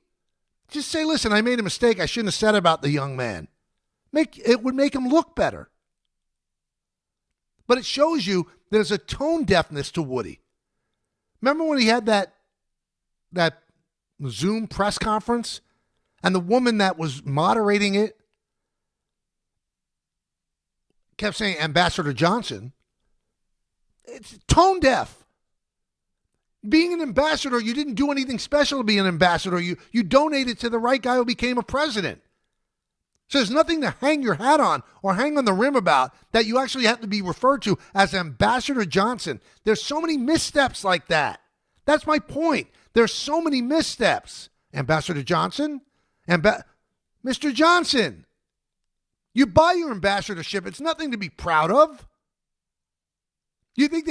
just say, listen, I made a mistake I shouldn't have said about the young man. It would make him look better. But it shows you there's a tone deafness to Woody. Remember when he had that Zoom press conference, and the woman that was moderating it kept saying Ambassador Johnson? It's tone deaf. Being an ambassador, you didn't do anything special to be an ambassador. You donated to the right guy who became a president. So there's nothing to hang your hat on or hang on the rim about that you actually have to be referred to as Ambassador Johnson. There's so many missteps like that. That's my point. There's so many missteps. Ambassador Johnson? Mr. Johnson. You buy your ambassadorship. It's nothing to be proud of. You think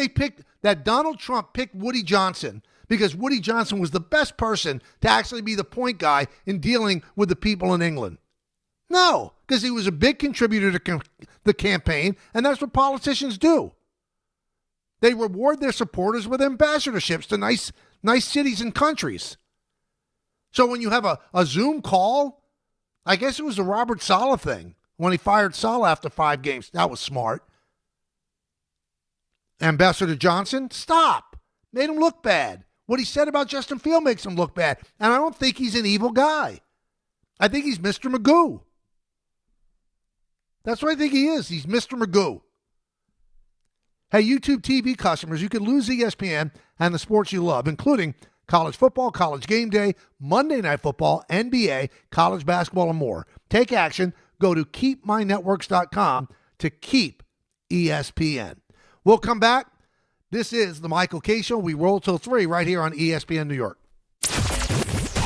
that Donald Trump picked Woody Johnson because Woody Johnson was the best person to actually be the point guy in dealing with the people in England? No, because he was a big contributor to the campaign, and that's what politicians do. They reward their supporters with ambassadorships to nice cities and countries. So when you have a Zoom call, I guess it was the Robert Saleh thing when he fired Saleh after 5 games. That was smart. Ambassador Johnson, stop. Made him look bad. What he said about Justin Fields makes him look bad. And I don't think he's an evil guy. I think he's Mr. Magoo. That's what I think he is. He's Mr. Magoo. Hey, YouTube TV customers, you could lose ESPN and the sports you love, including college football, college game day, Monday Night Football, NBA, college basketball, and more. Take action. Go to keepmynetworks.com to keep ESPN. We'll come back. This is the Michael K. Show. We roll till 3 right here on ESPN New York.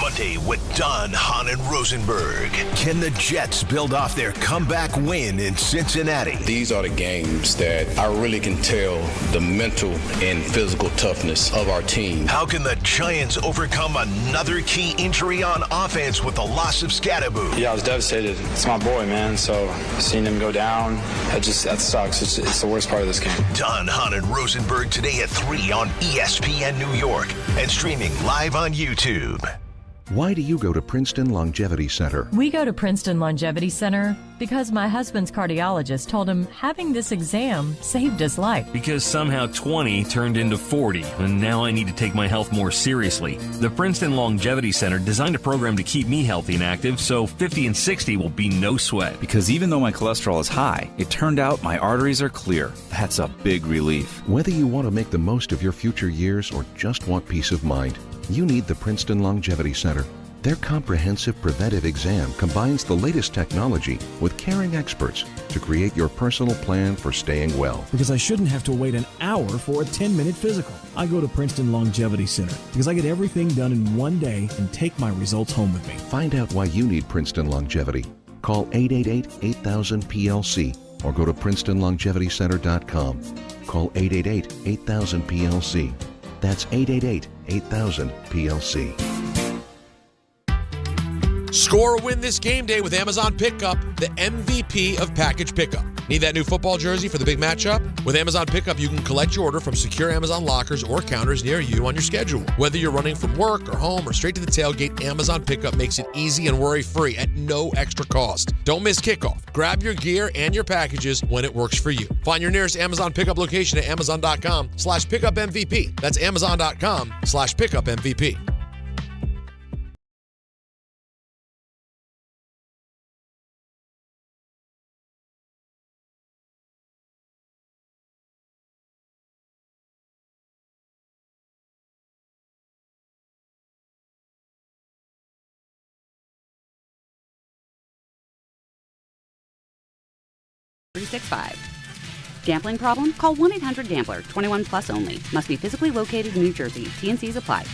Monday with Don, Hahn, and Rosenberg. Can the Jets build off their comeback win in Cincinnati? These are the games that I really can tell the mental and physical toughness of our team. How can the Giants overcome another key injury on offense with the loss of Skattebo? Yeah, I was devastated. It's my boy, man. So seeing him go down, that sucks. It's the worst part of this game. Don, Hahn, and Rosenberg today at 3 on ESPN New York and streaming live on YouTube. Why do you go to Princeton Longevity Center? We go to Princeton Longevity Center because my husband's cardiologist told him having this exam saved his life. Because somehow 20 turned into 40, and now I need to take my health more seriously. The Princeton Longevity Center designed a program to keep me healthy and active, so 50 and 60 will be no sweat. Because even though my cholesterol is high, it turned out my arteries are clear. That's a big relief. Whether you want to make the most of your future years or just want peace of mind, you need the Princeton Longevity Center. Their comprehensive preventive exam combines the latest technology with caring experts to create your personal plan for staying well. Because I shouldn't have to wait an hour for a 10-minute physical. I go to Princeton Longevity Center because I get everything done in one day and take my results home with me. Find out why you need Princeton Longevity. Call 888-8000-PLC or go to PrincetonLongevityCenter.com. Call 888-8000-PLC. That's 888-8000-PLC. Score a win this game day with Amazon Pickup, the MVP of package pickup. Need that new football jersey for the big matchup? With Amazon Pickup, you can collect your order from secure Amazon lockers or counters near you on your schedule. Whether you're running from work or home or straight to the tailgate, Amazon Pickup makes it easy and worry-free at no extra cost. Don't miss kickoff. Grab your gear and your packages when it works for you. Find your nearest Amazon Pickup location at amazon.com/pickupmvp. That's amazon.com/pickupmvp. Gambling problem? Call 1-800-GAMBLER. 21 plus only. Must be physically located in New Jersey. T&Cs apply.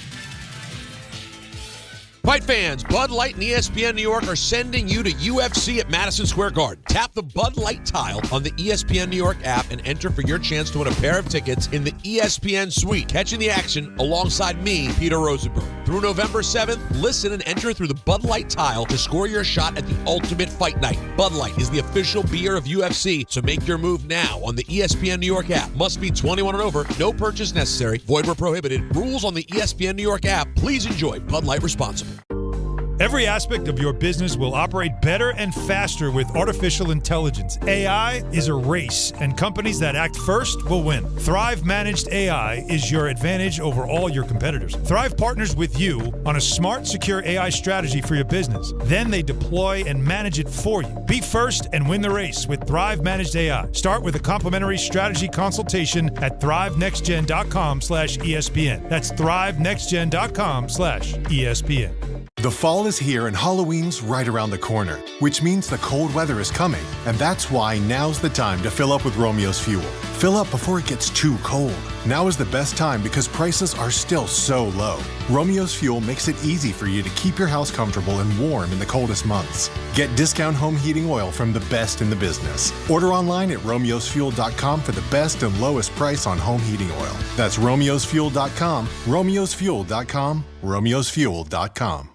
Fight fans, Bud Light and ESPN New York are sending you to UFC at Madison Square Garden. Tap the Bud Light tile on the ESPN New York app and enter for your chance to win a pair of tickets in the ESPN suite. Catching the action alongside me, Peter Rosenberg. Through November 7th, listen and enter through the Bud Light tile to score your shot at the ultimate fight night. Bud Light is the official beer of UFC, so make your move now on the ESPN New York app. Must be 21 and over. No purchase necessary. Void where prohibited. Rules on the ESPN New York app. Please enjoy Bud Light responsibly. Every aspect of your business will operate better and faster with artificial intelligence. AI is a race, and companies that act first will win. Thrive Managed AI is your advantage over all your competitors. Thrive partners with you on a smart, secure AI strategy for your business. Then they deploy and manage it for you. Be first and win the race with Thrive Managed AI. Start with a complimentary strategy consultation at thrivenextgen.com/ESPN. That's thrivenextgen.com/ESPN. The fall is here and Halloween's right around the corner, which means the cold weather is coming. And that's why now's the time to fill up with Romeo's Fuel. Fill up before it gets too cold. Now is the best time because prices are still so low. Romeo's Fuel makes it easy for you to keep your house comfortable and warm in the coldest months. Get discount home heating oil from the best in the business. Order online at romeosfuel.com for the best and lowest price on home heating oil. That's romeosfuel.com, romeosfuel.com, romeosfuel.com.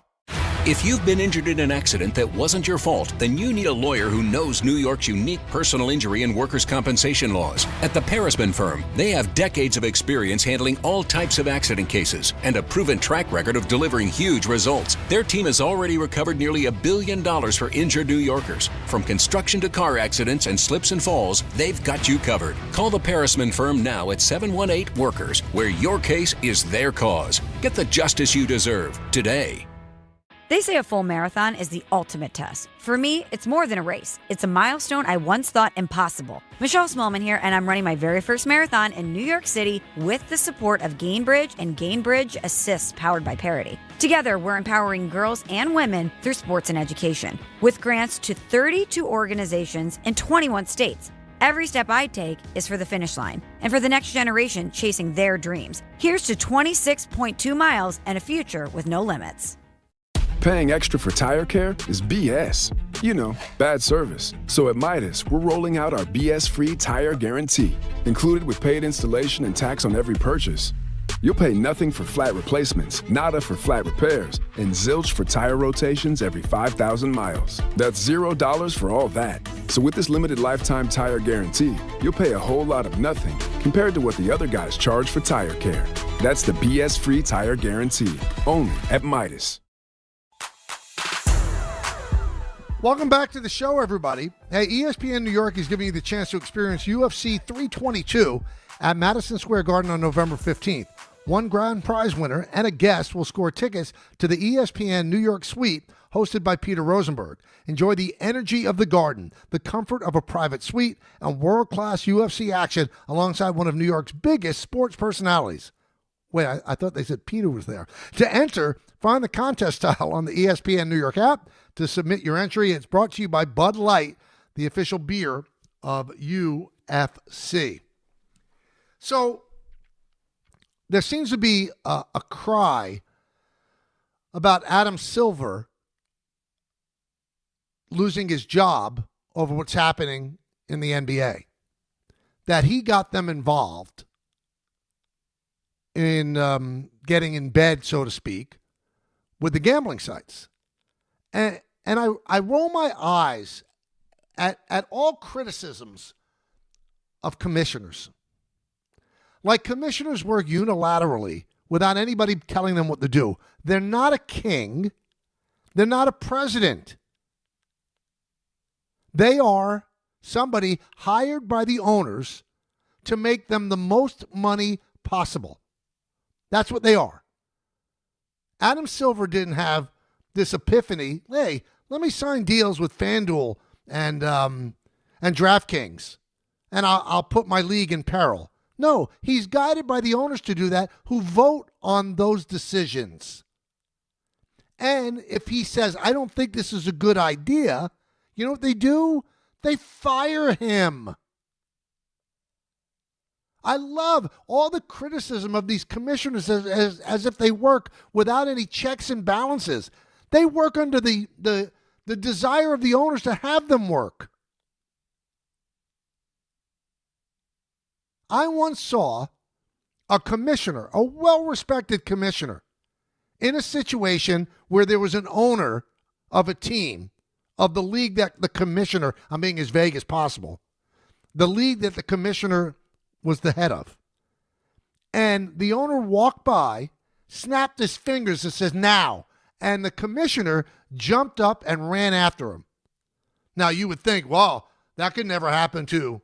If you've been injured in an accident that wasn't your fault, then you need a lawyer who knows New York's unique personal injury and workers' compensation laws. At the Parisman Firm, they have decades of experience handling all types of accident cases and a proven track record of delivering huge results. Their team has already recovered nearly $1 billion for injured New Yorkers. From construction to car accidents and slips and falls, they've got you covered. Call the Parisman Firm now at 718-WORKERS, where your case is their cause. Get the justice you deserve today. They say a full marathon is the ultimate test. For me, it's more than a race. It's a milestone I once thought impossible. Michelle Smallman here, and I'm running my very first marathon in New York City with the support of Gainbridge and Gainbridge Assists powered by Parity. Together, we're empowering girls and women through sports and education, with grants to 32 organizations in 21 states. Every step I take is for the finish line and for the next generation chasing their dreams. Here's to 26.2 miles and a future with no limits. Paying extra for tire care is BS. You know, bad service. So at Midas, we're rolling out our BS-free tire guarantee, included with paid installation and tax on every purchase. You'll pay nothing for flat replacements, nada for flat repairs, and zilch for tire rotations every 5,000 miles. That's $0 for all that. So with this limited lifetime tire guarantee, you'll pay a whole lot of nothing compared to what the other guys charge for tire care. That's the BS-free tire guarantee, only at Midas. Welcome back to the show, everybody. Hey, ESPN New York is giving you the chance to experience UFC 322 at Madison Square Garden on November 15th. One grand prize winner and a guest will score tickets to the ESPN New York Suite hosted by Peter Rosenberg. Enjoy the energy of the Garden, the comfort of a private suite, and world-class UFC action alongside one of New York's biggest sports personalities. Wait, I thought they said Peter was there. To enter, find the contest tile on the ESPN New York app to submit your entry. It's brought to you by Bud Light, the official beer of UFC. So there seems to be a cry about Adam Silver losing his job over what's happening in the NBA, that he got them involved in getting in bed, so to speak, with the gambling sites. And I roll my eyes at all criticisms of commissioners. Like, commissioners work unilaterally without anybody telling them what to do. They're not a king. They're not a president. They are somebody hired by the owners to make them the most money possible. That's what they are. Adam Silver didn't have this epiphany, hey, let me sign deals with FanDuel and DraftKings, and I'll put my league in peril. No, he's guided by the owners to do that, who vote on those decisions. And if he says, I don't think this is a good idea, you know what they do? They fire him. I love all the criticism of these commissioners as if they work without any checks and balances. They work under the desire of the owners to have them work. I once saw a commissioner, a well-respected commissioner, in a situation where there was an owner of a team of the league that the commissioner, I'm being as vague as possible, the league that the commissioner was the head of. And the owner walked by, snapped his fingers and says, now. And the commissioner jumped up and ran after him. Now, you would think, well, that could never happen to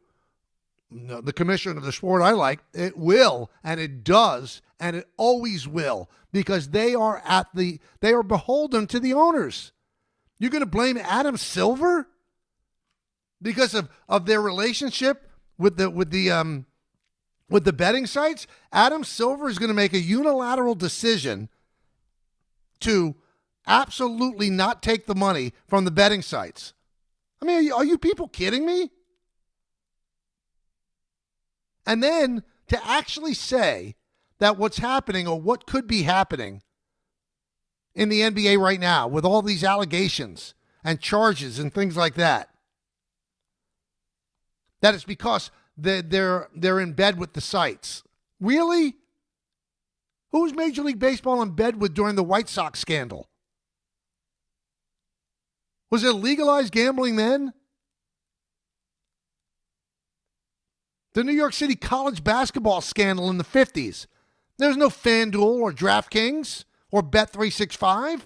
the commissioner of the sport I like. It will, and it does, and it always will, because they are beholden to the owners. You're going to blame Adam Silver because of their relationship with the betting sites? Adam Silver is going to make a unilateral decision to absolutely not take the money from the betting sites. I mean, are you people kidding me? And then to actually say that what's happening, or what could be happening in the NBA right now with all these allegations and charges and things like that, that it's because they're in bed with the sites. Really? Who was Major League Baseball in bed with during the White Sox scandal? Was it legalized gambling then? The New York City college basketball scandal in the 50s. There's no FanDuel or DraftKings or Bet365.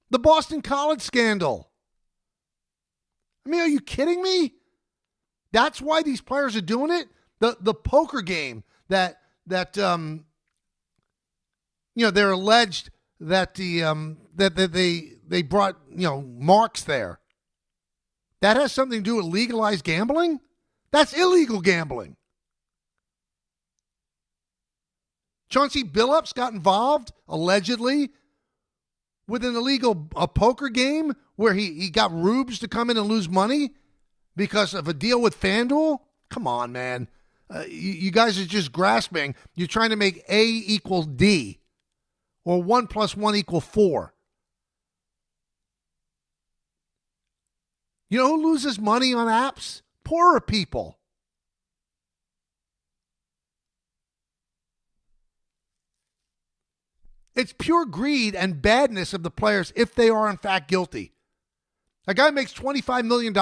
The Boston College scandal. I mean, are you kidding me? That's why these players are doing it? The poker game that they're alleged that they brought, marks there. That has something to do with legalized gambling? That's illegal gambling. Chauncey Billups got involved, allegedly, with an illegal poker game where he got rubes to come in and lose money because of a deal with FanDuel? Come on, man. You guys are just grasping. You're trying to make A equal D or 1 + 1 = 4. You know who loses money on apps? Poorer people. It's pure greed and badness of the players if they are in fact guilty. A guy makes $25 million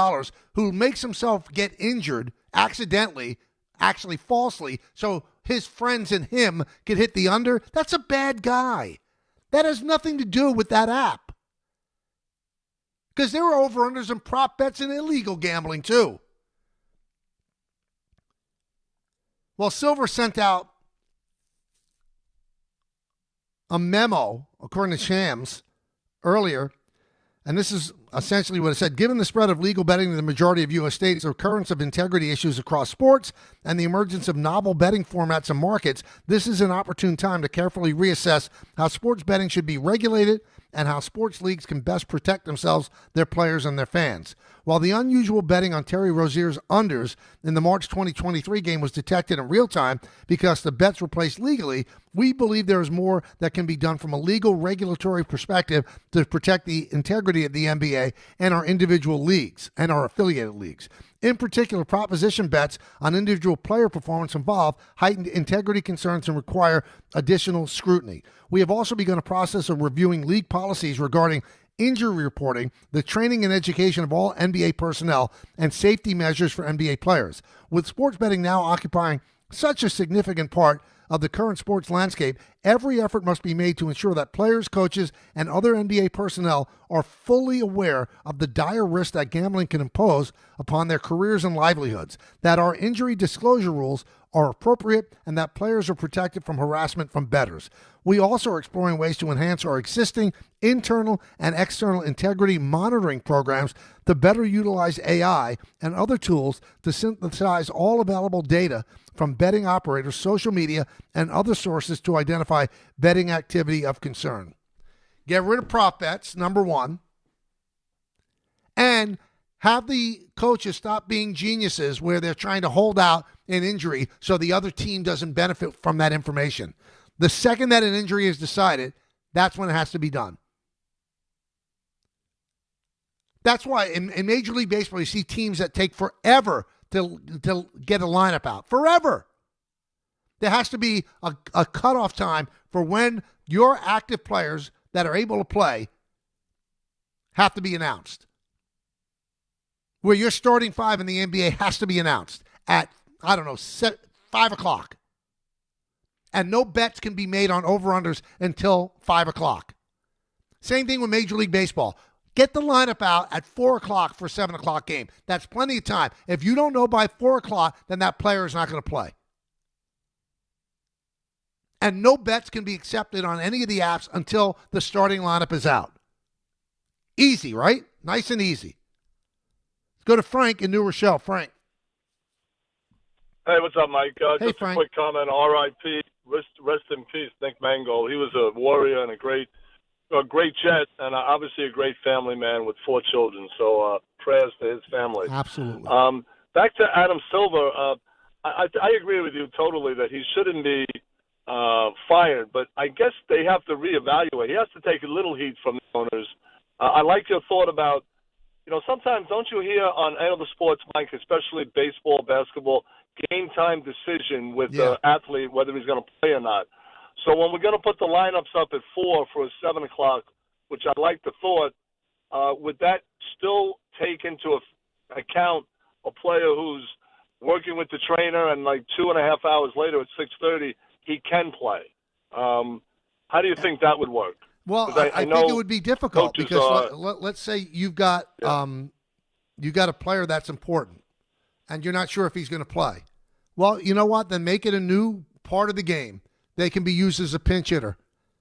who makes himself get injured accidentally, actually falsely, so his friends and him can hit the under. That's a bad guy. That has nothing to do with that app. Because there were over-unders and prop bets and illegal gambling too. Well, Silver sent out a memo, according to Shams, earlier, and this is essentially what it said. Given the spread of legal betting in the majority of U.S. states, the occurrence of integrity issues across sports, and the emergence of novel betting formats and markets, this is an opportune time to carefully reassess how sports betting should be regulated and how sports leagues can best protect themselves, their players, and their fans. While the unusual betting on Terry Rozier's unders in the March 2023 game was detected in real time because the bets were placed legally, we believe there is more that can be done from a legal regulatory perspective to protect the integrity of the NBA and our individual leagues and our affiliated leagues. In particular, proposition bets on individual player performance involve heightened integrity concerns and require additional scrutiny. We have also begun a process of reviewing league policies regarding injury reporting, the training and education of all NBA personnel, and safety measures for NBA players. With sports betting now occupying such a significant part of the current sports landscape, every effort must be made to ensure that players, coaches, and other NBA personnel are fully aware of the dire risk that gambling can impose upon their careers and livelihoods, that our injury disclosure rules are appropriate, and that players are protected from harassment from bettors. We also are exploring ways to enhance our existing internal and external integrity monitoring programs to better utilize AI and other tools to synthesize all available data from betting operators, social media, and other sources to identify betting activity of concern. Get rid of prop bets, number one, and have the coaches stop being geniuses where they're trying to hold out an injury so the other team doesn't benefit from that information. The second that an injury is decided, that's when it has to be done. That's why in Major League Baseball, you see teams that take forever to get a lineup out. Forever. There has to be a cutoff time for when your active players that are able to play have to be announced. Where your starting five in the NBA has to be announced at, 5 o'clock. And no bets can be made on over-unders until 5 o'clock. Same thing with Major League Baseball. Get the lineup out at 4 o'clock for a 7 o'clock game. That's plenty of time. If you don't know by 4 o'clock, then that player is not going to play. And no bets can be accepted on any of the apps until the starting lineup is out. Easy, right? Nice and easy. Let's go to Frank in New Rochelle. Frank. Hey, what's up, Mike? Hey, just Frank. A quick comment. R.I.P. Rest in peace, Nick Mangold. He was a warrior and a great Jet, and obviously a great family man with 4 children. So prayers to his family. Absolutely. Back to Adam Silver. I agree with you totally that he shouldn't be fired, but I guess they have to reevaluate. He has to take a little heat from the owners. I like your thought about, sometimes don't you hear on any of the sports, Mike, especially baseball, basketball, game time decision with the athlete, whether he's going to play or not. So when we're going to put the lineups up at 4 for a 7 o'clock, which I like the thought, would that still take into account a player who's working with the trainer and like 2.5 hours later at 6:30 he can play? How do you think that would work? Well, I think it would be difficult because let's say you've got a player that's important, and you're not sure if he's going to play. Well, you know what? Then make it a new part of the game. They can be used as a pinch hitter,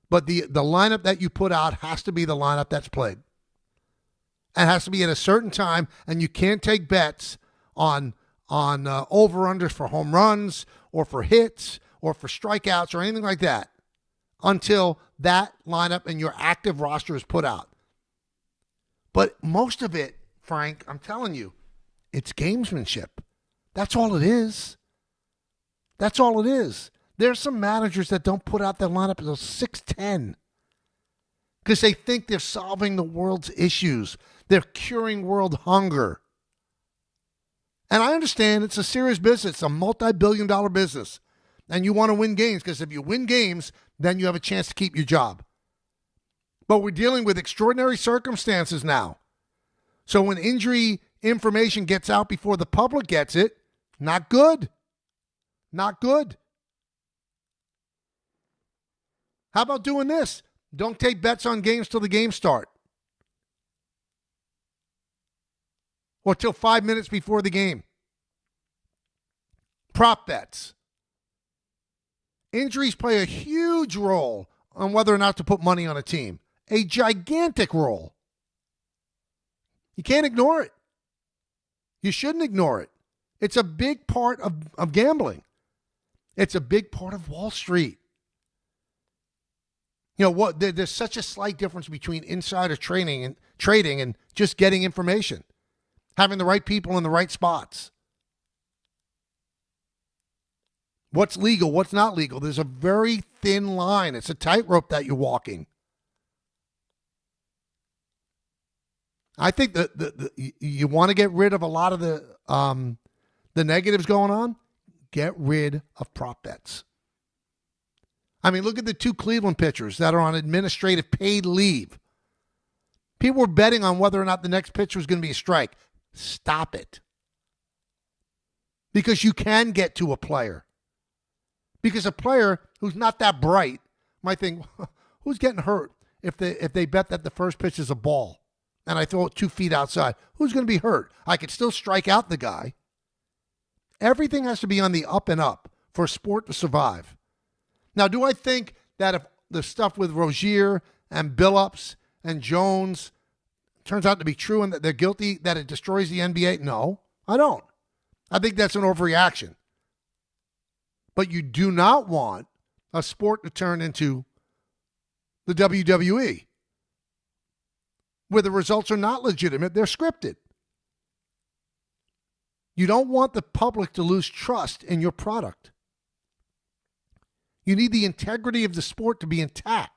but the lineup that you put out has to be the lineup that's played. It has to be at a certain time, and you can't take bets on over-unders for home runs or for hits or for strikeouts or anything like that until that lineup and your active roster is put out. But most of it, Frank, I'm telling you, it's gamesmanship. That's all it is. That's all it is. There's some managers that don't put out their lineup until 6:10 because they think they're solving the world's issues. They're curing world hunger. And I understand it's a serious business. It's a multi-billion-dollar business. And you want to win games because if you win games, then you have a chance to keep your job. But we're dealing with extraordinary circumstances now. So when injury information gets out before the public gets it, not good. Not good. How about doing this? Don't take bets on games till the games start. Or till 5 minutes before the game. Prop bets. Injuries play a huge role on whether or not to put money on a team. A gigantic role. You can't ignore it. You shouldn't ignore it. It's a big part of gambling. It's a big part of Wall Street. You know what? There's such a slight difference between insider trading and just getting information. Having the right people in the right spots. What's legal, what's not legal. There's a very thin line. It's a tightrope that you're walking. I think that you want to get rid of a lot of the negatives going on. Get rid of prop bets. I mean, look at the two Cleveland pitchers that are on administrative paid leave. People were betting on whether or not the next pitcher was going to be a strike. Stop it. Because you can get to a player. Because a player who's not that bright might think, who's getting hurt if they bet that the first pitch is a ball and I throw it 2 feet outside? Who's going to be hurt? I could still strike out the guy. Everything has to be on the up and up for a sport to survive. Now, do I think that if the stuff with Rozier and Billups and Jones turns out to be true and that they're guilty, that it destroys the NBA? No, I don't. I think that's an overreaction. But you do not want a sport to turn into the WWE, where the results are not legitimate, they're scripted. You don't want the public to lose trust in your product. You need the integrity of the sport to be intact.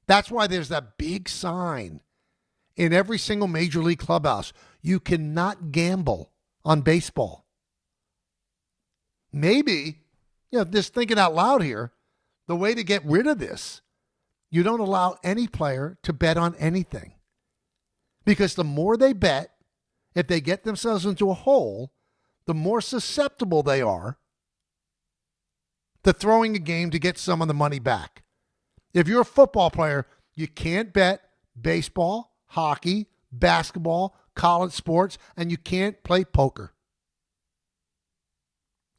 That's why there's that big sign in every single major league clubhouse. You cannot gamble on baseball. Maybe, just thinking out loud here, the way to get rid of this, you don't allow any player to bet on anything. Because the more they bet, if they get themselves into a hole, the more susceptible they are to throwing a game to get some of the money back. If you're a football player, you can't bet baseball, hockey, basketball, college sports, and you can't play poker.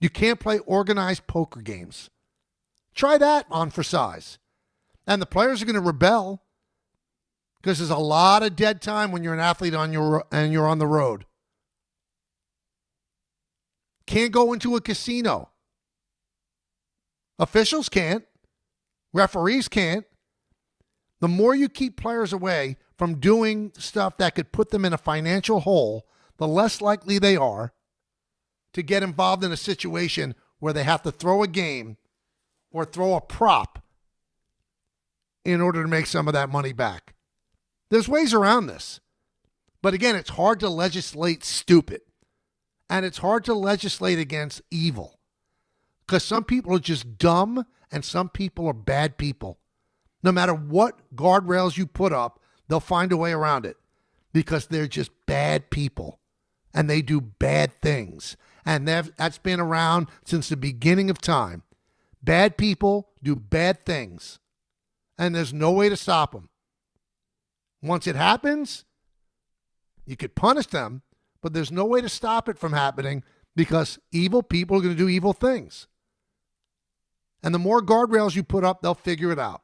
You can't play organized poker games. Try that on for size. And the players are going to rebel because there's a lot of dead time when you're an athlete and you're on the road. Can't go into a casino. Officials can't. Referees can't. The more you keep players away from doing stuff that could put them in a financial hole, the less likely they are to get involved in a situation where they have to throw a game or throw a prop in order to make some of that money back. There's ways around this. But again, it's hard to legislate stupid. And it's hard to legislate against evil. Because some people are just dumb and some people are bad people. No matter what guardrails you put up, They'll find a way around it because they're just bad people and they do bad things. And that's been around since the beginning of time. Bad people do bad things, and there's no way to stop them. Once it happens, you could punish them, but there's no way to stop it from happening because evil people are going to do evil things. And the more guardrails you put up, they'll figure it out.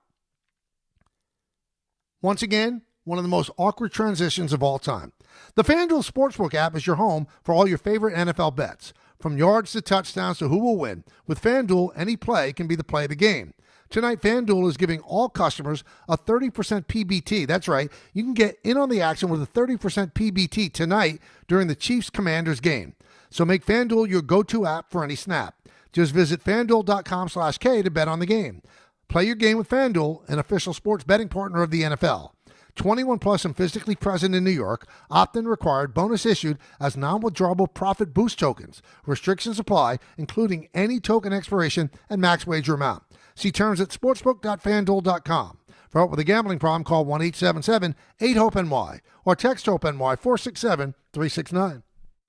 Once again, one of the most awkward transitions of all time. The FanDuel Sportsbook app is your home for all your favorite NFL bets. From yards to touchdowns to who will win, with FanDuel, any play can be the play of the game. Tonight, FanDuel is giving all customers a 30% PBT. That's right. You can get in on the action with a 30% PBT tonight during the Chiefs-Commanders game. So make FanDuel your go-to app for any snap. Just visit FanDuel.com/K to bet on the game. Play your game with FanDuel, an official sports betting partner of the NFL. 21 plus and physically present in New York. Opt-in required. Bonus issued as non-withdrawable profit boost tokens. Restrictions apply, including any token expiration and max wager amount. See terms at sportsbook.fanduel.com. For help with a gambling problem, call 1-877-8-HOPE-NY or text HOPE-NY 467-369.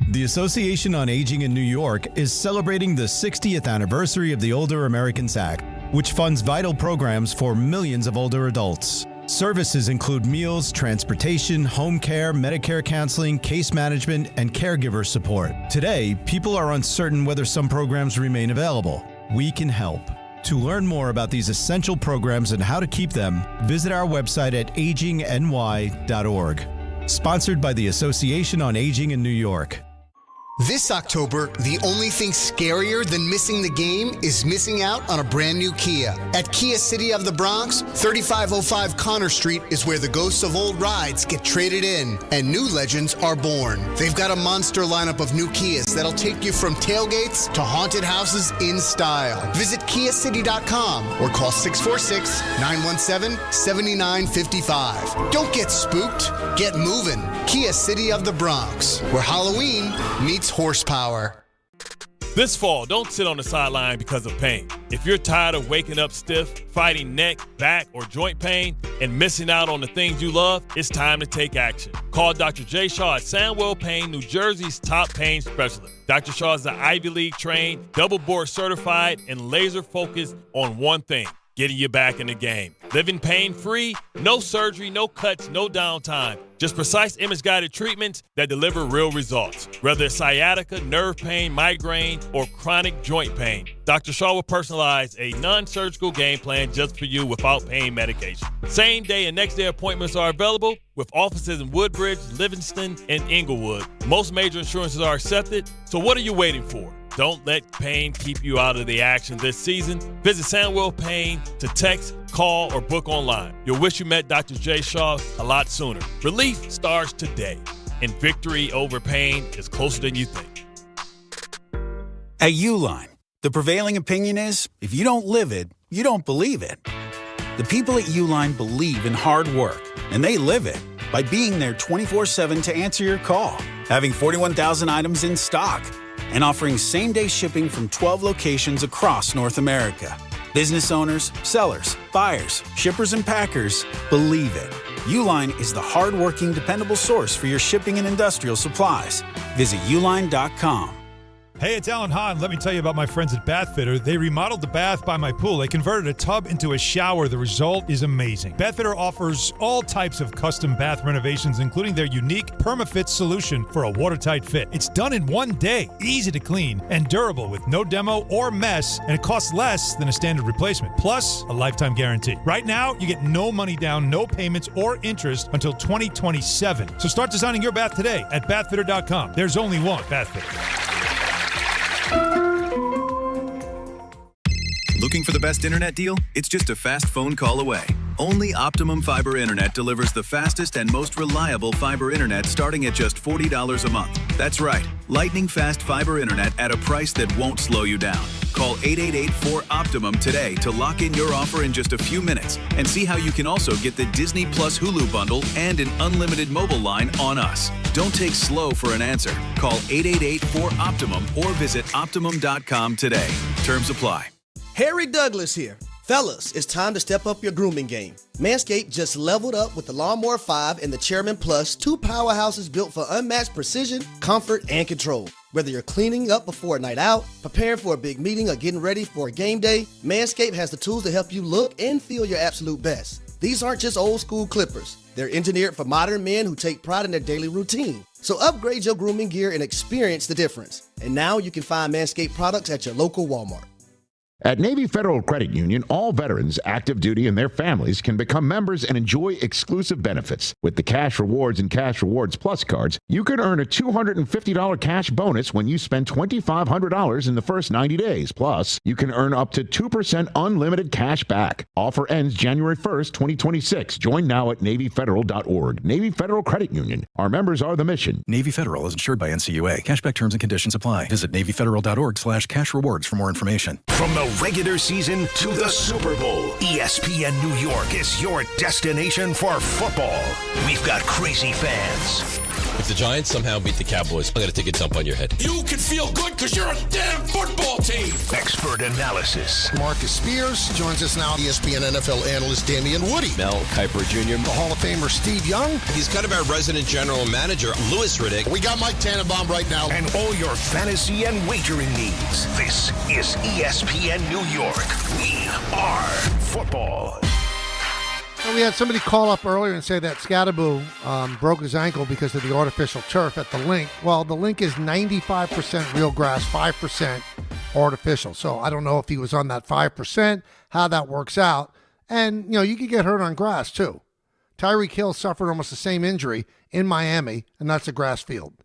The Association on Aging in New York is celebrating the 60th anniversary of the Older Americans Act, which funds vital programs for millions of older adults. Services include meals, transportation, home care, Medicare counseling, case management, and caregiver support. Today, people are uncertain whether some programs remain available. We can help. To learn more about these essential programs and how to keep them, visit our website at agingny.org. Sponsored by the Association on Aging in New York. This October, the only thing scarier than missing the game is missing out on a brand new Kia. At Kia City of the Bronx, 3505 Connor Street is where the ghosts of old rides get traded in and new legends are born. They've got a monster lineup of new Kias that'll take you from tailgates to haunted houses in style. Visit KiaCity.com or call 646-917-7955. Don't get spooked, get moving. Kia City of the Bronx, where Halloween meets horsepower. This fall, don't sit on the sideline because of pain. If you're tired of waking up stiff, fighting neck, back, or joint pain, and missing out on the things you love, it's time to take action. Call Dr. Jay Shaw at Sandwell Pain, New Jersey's top pain specialist. Dr. Shaw is an Ivy League trained, double board certified, and laser focused on one thing: getting you back in the game. Living pain-free, no surgery, no cuts, no downtime. Just precise image-guided treatments that deliver real results. Whether it's sciatica, nerve pain, migraine, or chronic joint pain, Dr. Shaw will personalize a non-surgical game plan just for you without pain medication. Same-day and next-day appointments are available with offices in Woodbridge, Livingston, and Inglewood. Most major insurances are accepted, so what are you waiting for? Don't let pain keep you out of the action this season. Visit Sandwell Pain to text, call, or book online. You'll wish you met Dr. Jay Shaw a lot sooner. Relief starts today, and victory over pain is closer than you think. At Uline, the prevailing opinion is, if you don't live it, you don't believe it. The people at Uline believe in hard work, and they live it by being there 24/7 to answer your call, having 41,000 items in stock, and offering same-day shipping from 12 locations across North America. Business owners, sellers, buyers, shippers, and packers believe it. Uline is the hard-working, dependable source for your shipping and industrial supplies. Visit uline.com. Hey, it's Alan Hahn. Let me tell you about my friends at Bath Fitter. They remodeled the bath by my pool. They converted a tub into a shower. The result is amazing. Bath Fitter offers all types of custom bath renovations, including their unique PermaFit solution for a watertight fit. It's done in one day, easy to clean, and durable with no demo or mess, and it costs less than a standard replacement, plus a lifetime guarantee. Right now, you get no money down, no payments, or interest until 2027. So start designing your bath today at bathfitter.com. There's only one Bath Fitter. Looking for the best internet deal? It's just a fast phone call away. Only Optimum Fiber Internet delivers the fastest and most reliable fiber internet starting at just $40 a month. That's right, lightning fast fiber internet at a price that won't slow you down. Call 888-4OPTIMUM today to lock in your offer in just a few minutes and see how you can also get the Disney Plus Hulu bundle and an unlimited mobile line on us. Don't take slow for an answer. Call 888-4OPTIMUM or visit Optimum.com today. Terms apply. Harry Douglas here. Fellas, it's time to step up your grooming game. Manscaped just leveled up with the Lawnmower 5 and the Chairman Plus, two powerhouses built for unmatched precision, comfort, and control. Whether you're cleaning up before a night out, preparing for a big meeting, or getting ready for a game day, Manscaped has the tools to help you look and feel your absolute best. These aren't just old school clippers. They're engineered for modern men who take pride in their daily routine. So upgrade your grooming gear and experience the difference. And now you can find Manscaped products at your local Walmart. At Navy Federal Credit Union, all veterans, active duty, and their families can become members and enjoy exclusive benefits. With the Cash Rewards and Cash Rewards Plus cards, you can earn a $250 cash bonus when you spend $2,500 in the first 90 days. Plus, you can earn up to 2% unlimited cash back. Offer ends January 1st, 2026. Join now at NavyFederal.org. Navy Federal Credit Union. Our members are the mission. Navy Federal is insured by NCUA. Cashback terms and conditions apply. Visit NavyFederal.org/cash rewards for more information. From the regular season to the Super Bowl, ESPN New York is your destination for football. We've got crazy fans. If the Giants somehow beat the Cowboys, I'm going to take a dump on your head. You can feel good because you're a damn football team. Expert analysis. Marcus Spears joins us now. ESPN NFL analyst Damian Woody. Mel Kiper Jr. The Hall of Famer Steve Young. He's kind of our resident general manager, Louis Riddick. We got Mike Tannenbaum right now. And all your fantasy and wagering needs. This is ESPN New York. We are football. So we had somebody call up earlier and say that Skattebo broke his ankle because of the artificial turf at the link. Well, the link is 95% real grass, 5% artificial. So I don't know if he was on that 5%, how that works out. And, you know, you could get hurt on grass, too. Tyreek Hill suffered almost the same injury in Miami, and that's a grass field.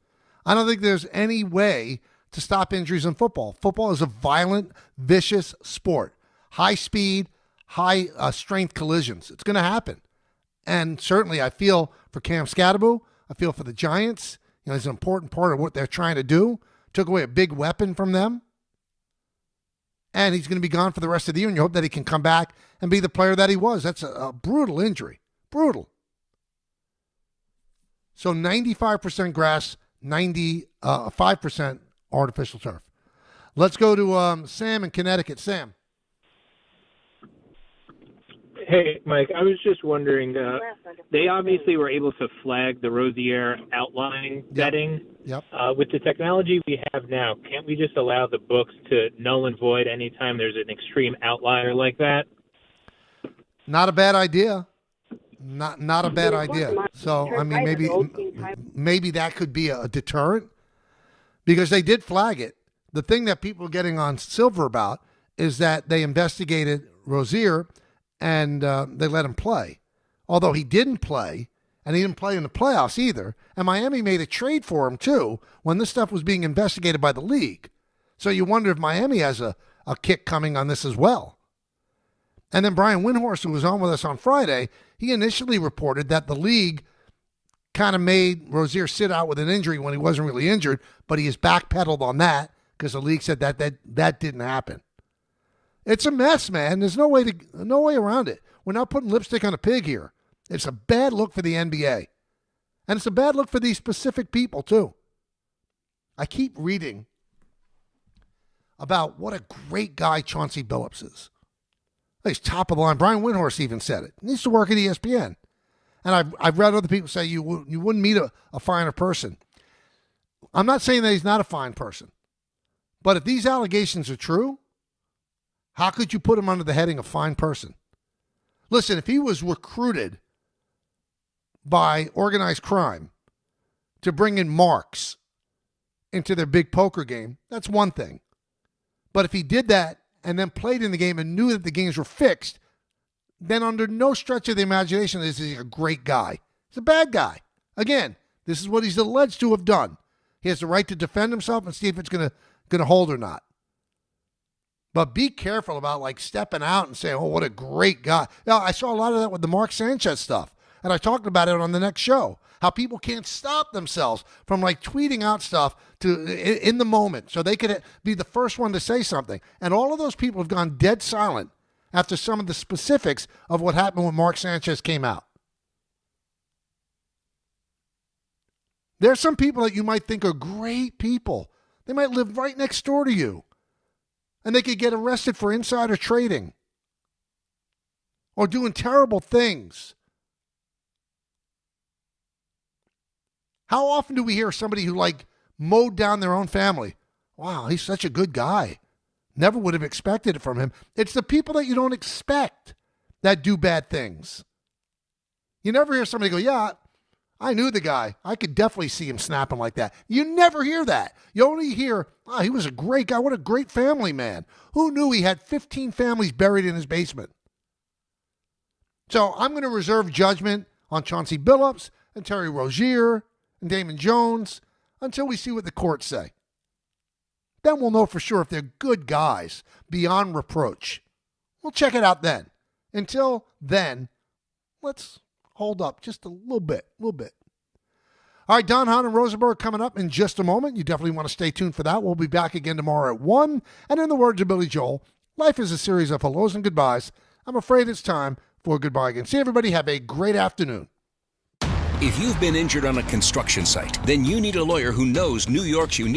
I don't think there's any way to stop injuries in football. Football is a violent, vicious sport. High speed, high strength collisions. It's going to happen. And certainly I feel for Cam Skattebo. I feel for the Giants. You know, he's an important part of what they're trying to do. Took away a big weapon from them. And he's going to be gone for the rest of the year. And you hope that he can come back and be the player that he was. That's a brutal injury. Brutal. So 95% grass, 5% artificial turf. Let's go to Sam in Connecticut. Sam. Hey, Mike, I was just wondering, they obviously were able to flag the Rozier outline betting. Yep. With the technology we have now, can't we just allow the books to null and void anytime there's an extreme outlier like that? Not a bad idea. Not a bad idea. So, I mean, maybe that could be a deterrent because they did flag it. The thing that people are getting on Silver about is that they investigated Rozier and they let him play. Although he didn't play, and he didn't play in the playoffs either. And Miami made a trade for him, too, when this stuff was being investigated by the league. So you wonder if Miami has a kick coming on this as well. And then Brian Windhorst, who was on with us on Friday, he initially reported that the league kind of made Rozier sit out with an injury when he wasn't really injured, but he has backpedaled on that because the league said that didn't happen. It's a mess, man. There's no way around it. We're not putting lipstick on a pig here. It's a bad look for the NBA. And it's a bad look for these specific people, too. I keep reading about what a great guy Chauncey Billups is. He's top of the line. Brian Windhorst even said it. He used to work at ESPN. And I've read other people say you wouldn't meet a finer person. I'm not saying that he's not a fine person. But if these allegations are true, how could you put him under the heading of fine person? Listen, if he was recruited by organized crime to bring in marks into their big poker game, that's one thing. But if he did that and then played in the game and knew that the games were fixed, then under no stretch of the imagination is he a great guy. He's a bad guy. Again, this is what he's alleged to have done. He has the right to defend himself and see if it's going to hold or not. But be careful about like stepping out and saying, oh, what a great guy. Now, I saw a lot of that with the Mark Sanchez stuff. And I talked about it on the next show. How people can't stop themselves from like tweeting out stuff in the moment so they could be the first one to say something. And all of those people have gone dead silent after some of the specifics of what happened when Mark Sanchez came out. There are some people that you might think are great people. They might live right next door to you. And they could get arrested for insider trading. or doing terrible things. How often do we hear somebody who mowed down their own family? Wow, he's such a good guy. Never would have expected it from him. It's the people that you don't expect that do bad things. You never hear somebody go, yeah, I knew the guy. I could definitely see him snapping like that. You never hear that. You only hear, he was a great guy. What a great family man. Who knew he had 15 families buried in his basement? So I'm going to reserve judgment on Chauncey Billups and Terry Rozier and Damon Jones until we see what the courts say. Then we'll know for sure if they're good guys beyond reproach. We'll check it out then. Until then, let's hold up just a little bit. All right, Don Hahn and Rosenberg coming up in just a moment. You definitely want to stay tuned for that. We'll be back again tomorrow at 1. And in the words of Billy Joel, life is a series of hellos and goodbyes. I'm afraid it's time for a goodbye again. See everybody. Have a great afternoon. If you've been injured on a construction site, then you need a lawyer who knows New York's unique